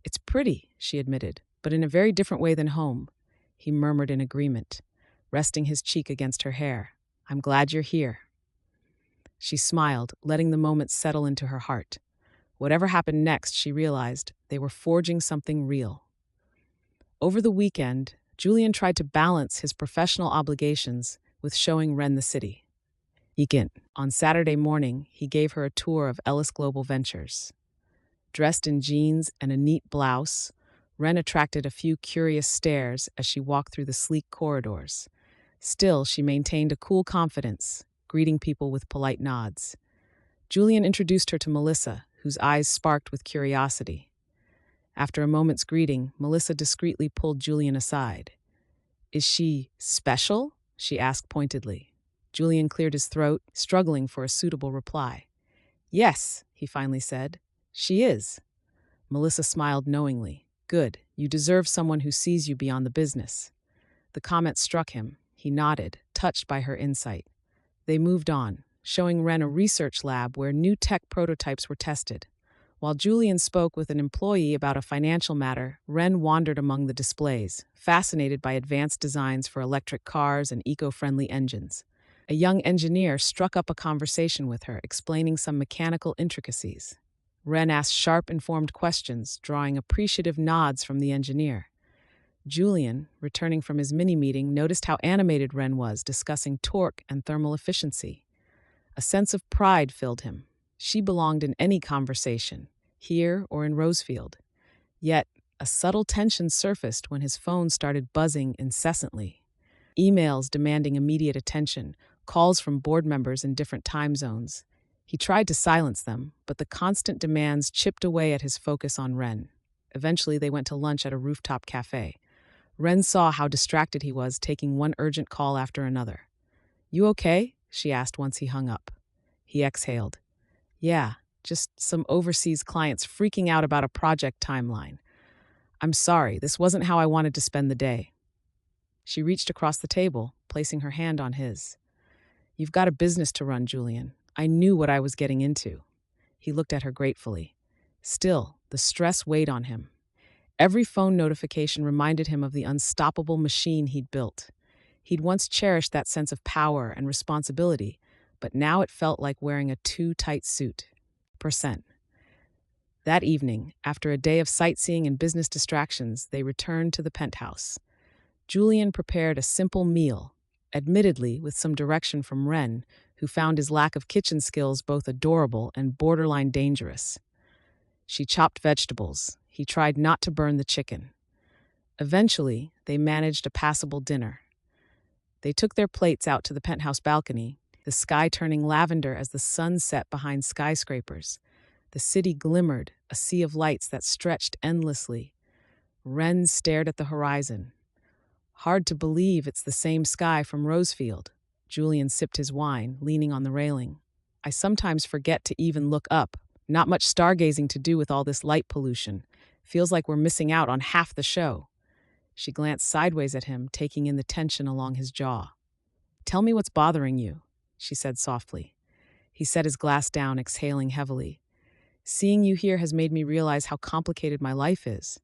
"It's pretty," she admitted, "but in a very different way than home." He murmured in agreement, resting his cheek against her hair. "I'm glad you're here." She smiled, letting the moment settle into her heart. Whatever happened next, she realized they were forging something real. Over the weekend, Julian tried to balance his professional obligations with showing Wren the city. On Saturday morning, he gave her a tour of Ellis Global Ventures. Dressed in jeans and a neat blouse, Wren attracted a few curious stares as she walked through the sleek corridors. Still, she maintained a cool confidence, greeting people with polite nods. Julian introduced her to Melissa, whose eyes sparked with curiosity. After a moment's greeting, Melissa discreetly pulled Julian aside. "Is she special?" she asked pointedly. Julian cleared his throat, struggling for a suitable reply. "Yes," he finally said. She is. Melissa smiled knowingly. Good, you deserve someone who sees you beyond the business. The comment struck him. He nodded, touched by her insight. They moved on, showing Wren a research lab where new tech prototypes were tested. While Julian spoke with an employee about a financial matter, Wren wandered among the displays, fascinated by advanced designs for electric cars and eco-friendly engines. A young engineer struck up a conversation with her, explaining some mechanical intricacies. Wren asked sharp, informed questions, drawing appreciative nods from the engineer. Julian, returning from his mini-meeting, noticed how animated Wren was, discussing torque and thermal efficiency. A sense of pride filled him. She belonged in any conversation, here or in Rosefield. Yet, a subtle tension surfaced when his phone started buzzing incessantly. Emails demanding immediate attention, calls from board members in different time zones. He tried to silence them, but the constant demands chipped away at his focus on Wren. Eventually, they went to lunch at a rooftop cafe. Wren saw how distracted he was, taking one urgent call after another. "You okay?" she asked once he hung up. He exhaled. "Yeah, just some overseas clients freaking out about a project timeline. I'm sorry, this wasn't how I wanted to spend the day." She reached across the table, placing her hand on his. "You've got a business to run, Julian. I knew what I was getting into." He looked at her gratefully. Still, the stress weighed on him. Every phone notification reminded him of the unstoppable machine he'd built. He'd once cherished that sense of power and responsibility, but now it felt like wearing a too-tight suit. That evening, after a day of sightseeing and business distractions, they returned to the penthouse. Julian prepared a simple meal, admittedly with some direction from Wren, who found his lack of kitchen skills both adorable and borderline dangerous. She chopped vegetables. He tried not to burn the chicken. Eventually, they managed a passable dinner. They took their plates out to the penthouse balcony, the sky turning lavender as the sun set behind skyscrapers. The city glimmered, a sea of lights that stretched endlessly. Wren stared at the horizon. "Hard to believe it's the same sky from Rosefield." Julian sipped his wine, leaning on the railing. "I sometimes forget to even look up. Not much stargazing to do with all this light pollution. Feels like we're missing out on half the show." She glanced sideways at him, taking in the tension along his jaw. "Tell me what's bothering you," she said softly. He set his glass down, exhaling heavily. "Seeing you here has made me realize how complicated my life is.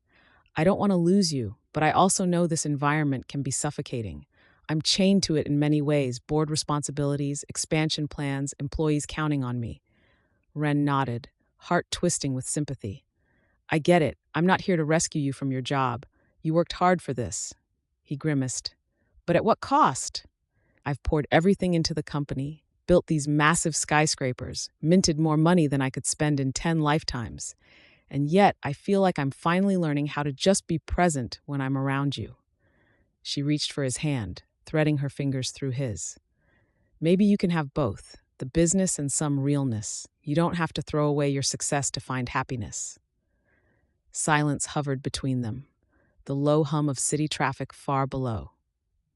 I don't want to lose you, but I also know this environment can be suffocating. I'm chained to it in many ways: board responsibilities, expansion plans, employees counting on me." Wren nodded, heart twisting with sympathy. "I get it. I'm not here to rescue you from your job. You worked hard for this." He grimaced. "But at what cost? I've poured everything into the company, built these massive skyscrapers, minted more money than I could spend in 10 lifetimes. And yet, I feel like I'm finally learning how to just be present when I'm around you." She reached for his hand, threading her fingers through his. "Maybe you can have both, the business and some realness. You don't have to throw away your success to find happiness." Silence hovered between them, the low hum of city traffic far below.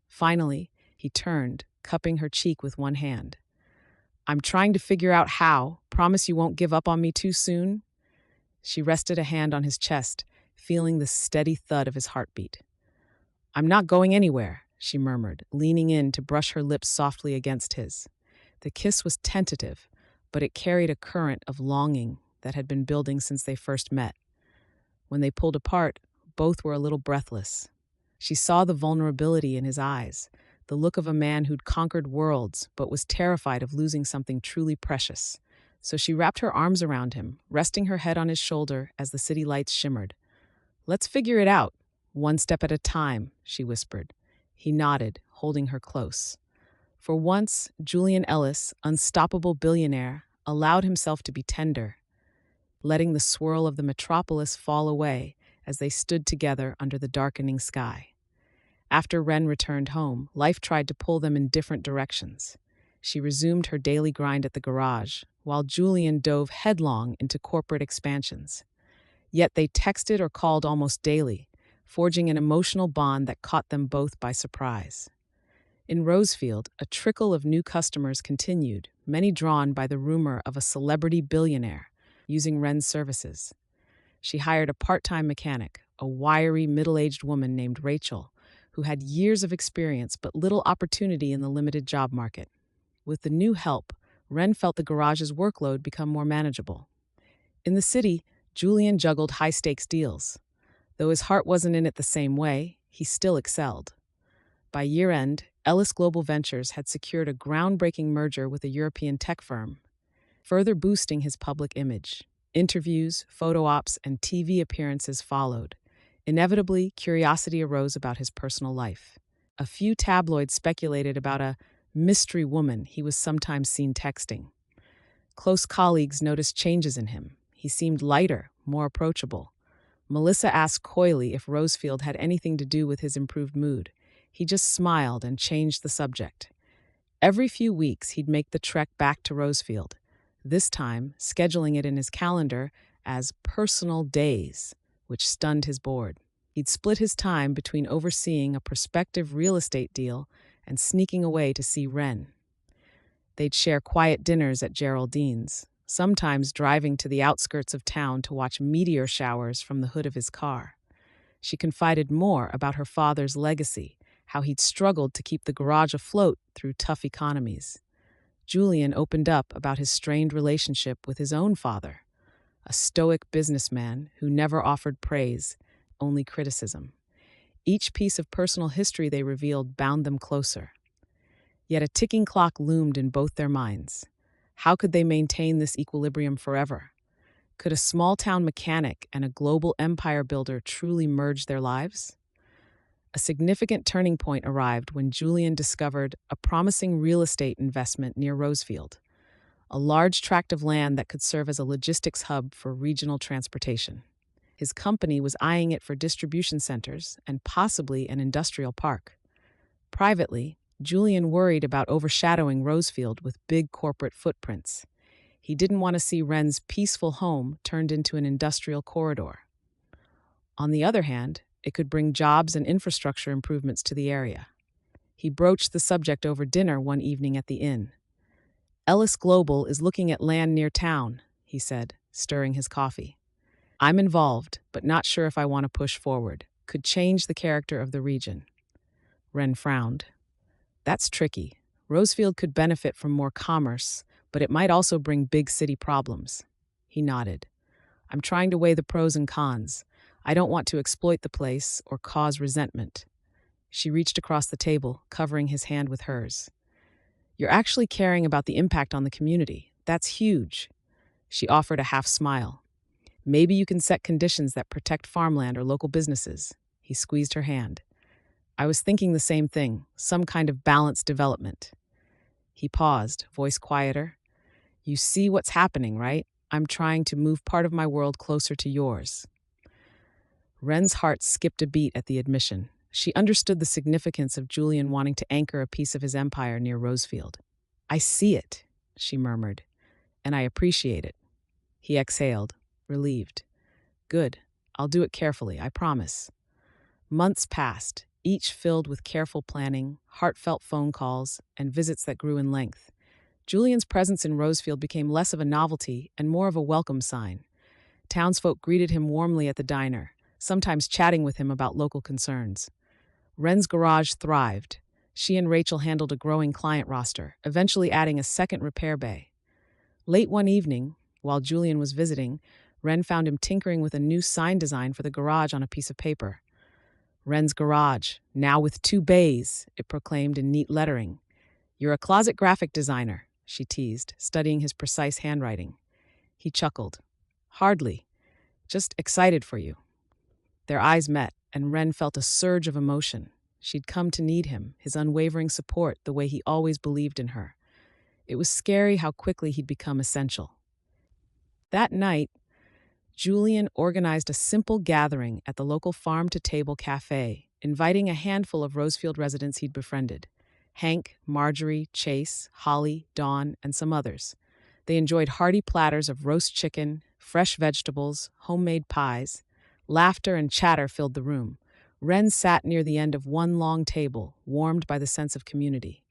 Finally, he turned, cupping her cheek with one hand. "I'm trying to figure out how. Promise you won't give up on me too soon?" She rested a hand on his chest, feeling the steady thud of his heartbeat. "I'm not going anywhere," she murmured, leaning in to brush her lips softly against his. The kiss was tentative, but it carried a current of longing that had been building since they first met. When they pulled apart, both were a little breathless. She saw the vulnerability in his eyes, the look of a man who'd conquered worlds but was terrified of losing something truly precious. So she wrapped her arms around him, resting her head on his shoulder as the city lights shimmered. "Let's figure it out, one step at a time," she whispered. He nodded, holding her close. For once, Julian Ellis, unstoppable billionaire, allowed himself to be tender, letting the swirl of the metropolis fall away as they stood together under the darkening sky. After Wren returned home, life tried to pull them in different directions. She resumed her daily grind at the garage, while Julian dove headlong into corporate expansions. Yet they texted or called almost daily, forging an emotional bond that caught them both by surprise. In Rosefield, a trickle of new customers continued, many drawn by the rumor of a celebrity billionaire. using Wren's services. She hired a part-time mechanic, a wiry, middle-aged woman named Rachel, who had years of experience but little opportunity in the limited job market. With the new help, Wren felt the garage's workload become more manageable. In the city, Julian juggled high-stakes deals. Though his heart wasn't in it the same way, he still excelled. By year-end, Ellis Global Ventures had secured a groundbreaking merger with a European tech firm, further boosting his public image. Interviews, photo ops, and TV appearances followed. Inevitably, curiosity arose about his personal life. A few tabloids speculated about a mystery woman he was sometimes seen texting. Close colleagues noticed changes in him. He seemed lighter, more approachable. Melissa asked coyly if Rosefield had anything to do with his improved mood. He just smiled and changed the subject. Every few weeks, he'd make the trek back to Rosefield, this time scheduling it in his calendar as personal days, which stunned his board. He'd split his time between overseeing a prospective real estate deal and sneaking away to see Wren. They'd share quiet dinners at Geraldine's, sometimes driving to the outskirts of town to watch meteor showers from the hood of his car. She confided more about her father's legacy, how he'd struggled to keep the garage afloat through tough economies. Julian opened up about his strained relationship with his own father, a stoic businessman who never offered praise, only criticism. Each piece of personal history they revealed bound them closer. Yet a ticking clock loomed in both their minds. How could they maintain this equilibrium forever? Could a small-town mechanic and a global empire builder truly merge their lives? A significant turning point arrived when Julian discovered a promising real estate investment near Rosefield, a large tract of land that could serve as a logistics hub for regional transportation. His company was eyeing it for distribution centers and possibly an industrial park. Privately, Julian worried about overshadowing Rosefield with big corporate footprints. He didn't want to see Wren's peaceful home turned into an industrial corridor. On the other hand, it could bring jobs and infrastructure improvements to the area. He broached the subject over dinner one evening at the inn. "Ellis Global is looking at land near town," he said, stirring his coffee. "I'm involved, but not sure if I want to push forward. Could change the character of the region." Wren frowned. "That's tricky. Rosefield could benefit from more commerce, but it might also bring big city problems." He nodded. "I'm trying to weigh the pros and cons. I don't want to exploit the place or cause resentment." She reached across the table, covering his hand with hers. "You're actually caring about the impact on the community. That's huge." She offered a half smile. "Maybe you can set conditions that protect farmland or local businesses." He squeezed her hand. "I was thinking the same thing, some kind of balanced development." He paused, voice quieter. "You see what's happening, right? I'm trying to move part of my world closer to yours." Wren's heart skipped a beat at the admission. She understood the significance of Julian wanting to anchor a piece of his empire near Rosefield. "I see it," she murmured, "and I appreciate it." He exhaled, relieved. "Good. I'll do it carefully, I promise." Months passed, each filled with careful planning, heartfelt phone calls, and visits that grew in length. Julian's presence in Rosefield became less of a novelty and more of a welcome sign. Townsfolk greeted him warmly at the diner, sometimes chatting with him about local concerns. Wren's garage thrived. She and Rachel handled a growing client roster, eventually adding a second repair bay. Late one evening, while Julian was visiting, Wren found him tinkering with a new sign design for the garage on a piece of paper. "Wren's Garage, now with 2 bays," it proclaimed in neat lettering. "You're a closet graphic designer," she teased, studying his precise handwriting. He chuckled. "Hardly. Just excited for you." Their eyes met, and Wren felt a surge of emotion. She'd come to need him, his unwavering support, the way he always believed in her. It was scary how quickly he'd become essential. That night, Julian organized a simple gathering at the local farm-to-table cafe, inviting a handful of Rosefield residents he'd befriended: Hank, Marjorie, Chase, Holly, Dawn, and some others. They enjoyed hearty platters of roast chicken, fresh vegetables, homemade pies. Laughter and chatter filled the room. Wren sat near the end of one long table, warmed by the sense of community.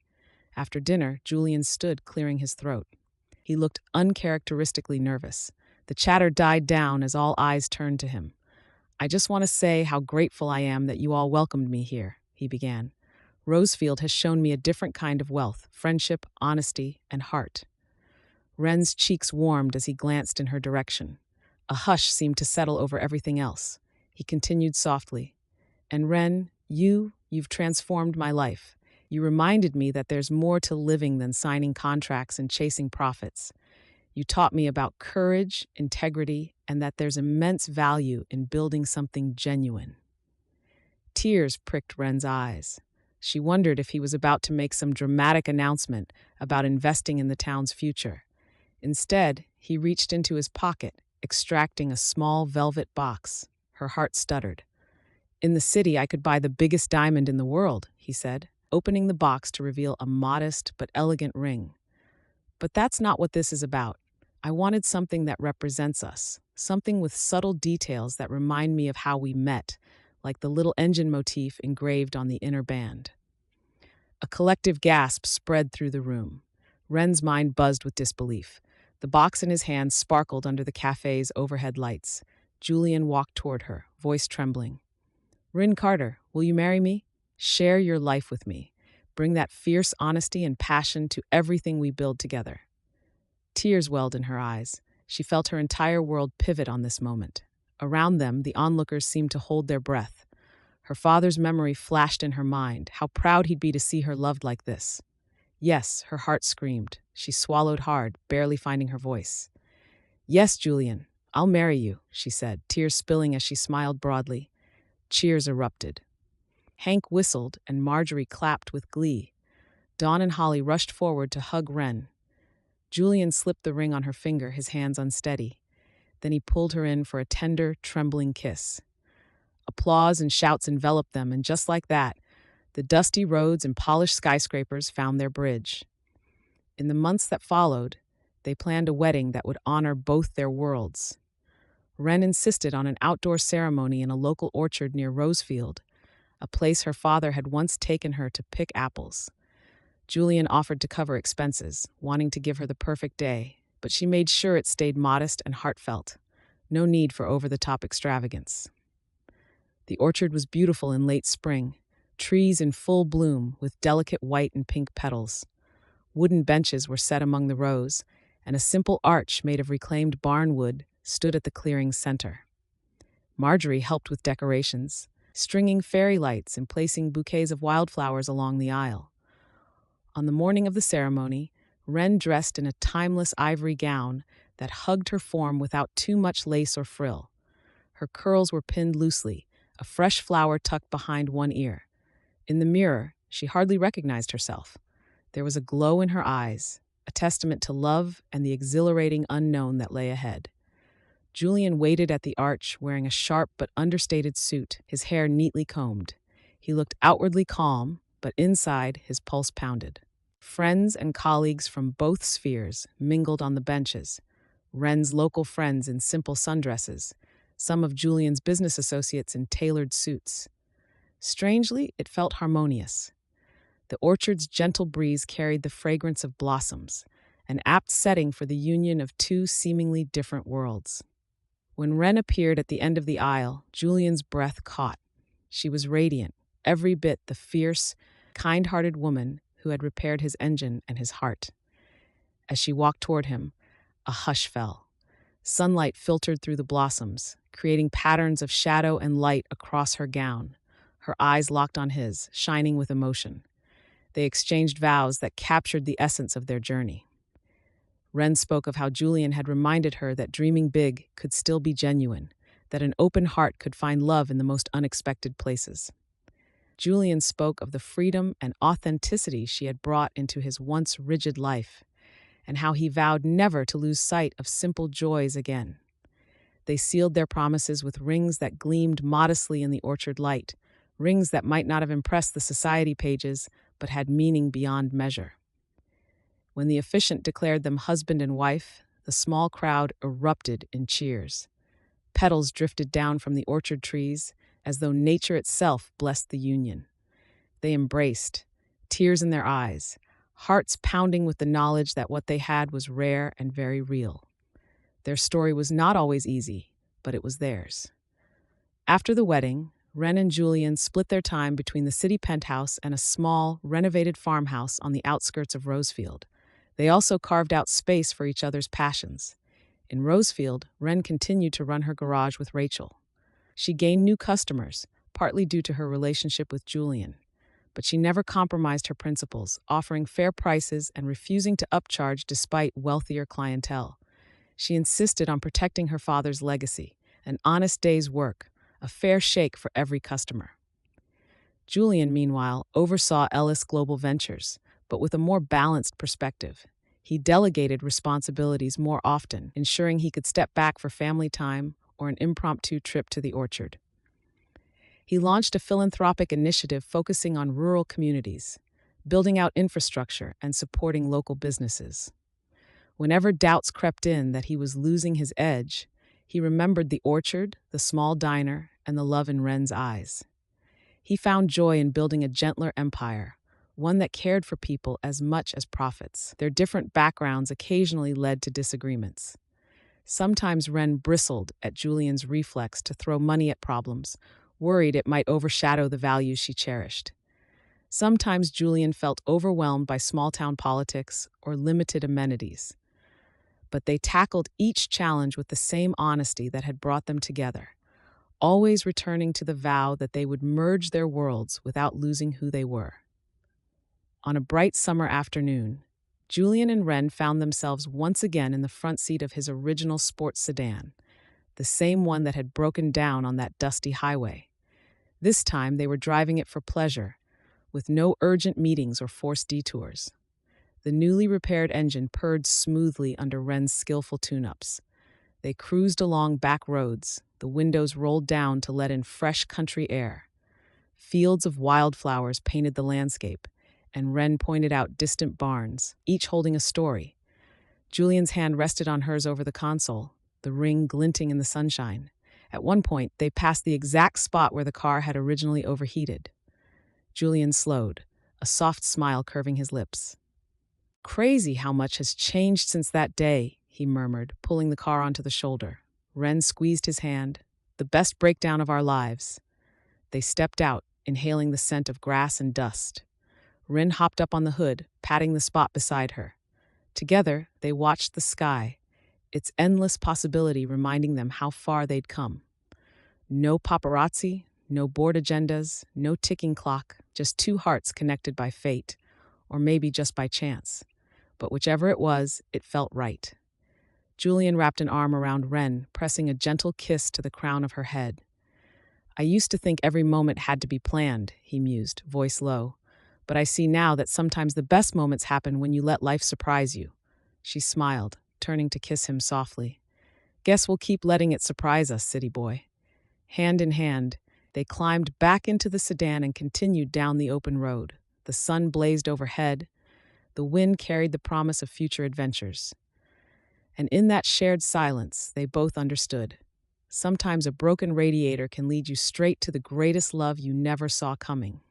After dinner, Julian stood, clearing his throat. He looked uncharacteristically nervous. The chatter died down as all eyes turned to him. "I just want to say how grateful I am that you all welcomed me here," he began. "Rosefield has shown me a different kind of wealth, friendship, honesty, and heart." Wren's cheeks warmed as he glanced in her direction. A hush seemed to settle over everything else. He continued softly, "And Wren, you've transformed my life. You reminded me that there's more to living than signing contracts and chasing profits. You taught me about courage, integrity, and that there's immense value in building something genuine." Tears pricked Wren's eyes. She wondered if he was about to make some dramatic announcement about investing in the town's future. Instead, he reached into his pocket, extracting a small velvet box. Her heart stuttered. "In the city, I could buy the biggest diamond in the world," he said, opening the box to reveal a modest but elegant ring. "But that's not what this is about. I wanted something that represents us, something with subtle details that remind me of how we met, like the little engine motif engraved on the inner band." A collective gasp spread through the room. Wren's mind buzzed with disbelief. The box in his hand sparkled under the cafe's overhead lights. Julian walked toward her, voice trembling. "Wren Carter, will you marry me? Share your life with me. Bring that fierce honesty and passion to everything we build together." Tears welled in her eyes. She felt her entire world pivot on this moment. Around them, the onlookers seemed to hold their breath. Her father's memory flashed in her mind. How proud he'd be to see her loved like this. "Yes," her heart screamed. She swallowed hard, barely finding her voice. "Yes, Julian, I'll marry you," she said, tears spilling as she smiled broadly. Cheers erupted. Hank whistled, and Marjorie clapped with glee. Dawn and Holly rushed forward to hug Wren. Julian slipped the ring on her finger, his hands unsteady. Then he pulled her in for a tender, trembling kiss. Applause and shouts enveloped them, and just like that, the dusty roads and polished skyscrapers found their bridge. In the months that followed, they planned a wedding that would honor both their worlds. Wren insisted on an outdoor ceremony in a local orchard near Rosefield, a place her father had once taken her to pick apples. Julian offered to cover expenses, wanting to give her the perfect day, but she made sure it stayed modest and heartfelt. No need for over-the-top extravagance. The orchard was beautiful in late spring, trees in full bloom with delicate white and pink petals. Wooden benches were set among the rows, and a simple arch made of reclaimed barnwood stood at the clearing's center. Marjorie helped with decorations, stringing fairy lights and placing bouquets of wildflowers along the aisle. On the morning of the ceremony, Wren dressed in a timeless ivory gown that hugged her form without too much lace or frill. Her curls were pinned loosely, a fresh flower tucked behind one ear. In the mirror, she hardly recognized herself. There was a glow in her eyes, a testament to love and the exhilarating unknown that lay ahead. Julian waited at the arch, wearing a sharp but understated suit, his hair neatly combed. He looked outwardly calm, but inside his pulse pounded. Friends and colleagues from both spheres mingled on the benches. Wren's local friends in simple sundresses, some of Julian's business associates in tailored suits. Strangely, it felt harmonious. The orchard's gentle breeze carried the fragrance of blossoms, an apt setting for the union of two seemingly different worlds. When Wren appeared at the end of the aisle, Julian's breath caught. She was radiant, every bit the fierce, kind-hearted woman who had repaired his engine and his heart. As she walked toward him, a hush fell. Sunlight filtered through the blossoms, creating patterns of shadow and light across her gown. Her eyes locked on his, shining with emotion. They exchanged vows that captured the essence of their journey. Wren spoke of how Julian had reminded her that dreaming big could still be genuine, that an open heart could find love in the most unexpected places. Julian spoke of the freedom and authenticity she had brought into his once rigid life, and how he vowed never to lose sight of simple joys again. They sealed their promises with rings that gleamed modestly in the orchard light, rings that might not have impressed the society pages, but had meaning beyond measure. When the officiant declared them husband and wife, the small crowd erupted in cheers. Petals drifted down from the orchard trees, as though nature itself blessed the union. They embraced, tears in their eyes, hearts pounding with the knowledge that what they had was rare and very real. Their story was not always easy, but it was theirs. After the wedding, Wren and Julian split their time between the city penthouse and a small, renovated farmhouse on the outskirts of Rosefield. They also carved out space for each other's passions. In Rosefield, Wren continued to run her garage with Rachel. She gained new customers, partly due to her relationship with Julian. But she never compromised her principles, offering fair prices and refusing to upcharge despite wealthier clientele. She insisted on protecting her father's legacy, an honest day's work, a fair shake for every customer. Julian, meanwhile, oversaw Ellis Global Ventures, but with a more balanced perspective. He delegated responsibilities more often, ensuring he could step back for family time or an impromptu trip to the orchard. He launched a philanthropic initiative focusing on rural communities, building out infrastructure and supporting local businesses. Whenever doubts crept in that he was losing his edge, he remembered the orchard, the small diner, and the love in Wren's eyes. He found joy in building a gentler empire, one that cared for people as much as profits. Their different backgrounds occasionally led to disagreements. Sometimes Wren bristled at Julian's reflex to throw money at problems, worried it might overshadow the values she cherished. Sometimes Julian felt overwhelmed by small-town politics or limited amenities. But they tackled each challenge with the same honesty that had brought them together, always returning to the vow that they would merge their worlds without losing who they were. On a bright summer afternoon, Julian and Wren found themselves once again in the front seat of his original sports sedan, the same one that had broken down on that dusty highway. This time they were driving it for pleasure, with no urgent meetings or forced detours. The newly repaired engine purred smoothly under Wren's skillful tune-ups. They cruised along back roads, the windows rolled down to let in fresh country air. Fields of wildflowers painted the landscape, and Wren pointed out distant barns, each holding a story. Julian's hand rested on hers over the console, the ring glinting in the sunshine. At one point, they passed the exact spot where the car had originally overheated. Julian slowed, a soft smile curving his lips. "Crazy how much has changed since that day," he murmured, pulling the car onto the shoulder. Wren squeezed his hand. "The best breakdown of our lives." They stepped out, inhaling the scent of grass and dust. Wren hopped up on the hood, patting the spot beside her. Together, they watched the sky, its endless possibility reminding them how far they'd come. No paparazzi, no board agendas, no ticking clock, just two hearts connected by fate, or maybe just by chance. But whichever it was, it felt right. Julian wrapped an arm around Wren, pressing a gentle kiss to the crown of her head. "I used to think every moment had to be planned," he mused, voice low. "But I see now that sometimes the best moments happen when you let life surprise you." She smiled, turning to kiss him softly. "Guess we'll keep letting it surprise us, city boy." Hand in hand, they climbed back into the sedan and continued down the open road. The sun blazed overhead. The wind carried the promise of future adventures. And in that shared silence, they both understood. Sometimes a broken radiator can lead you straight to the greatest love you never saw coming.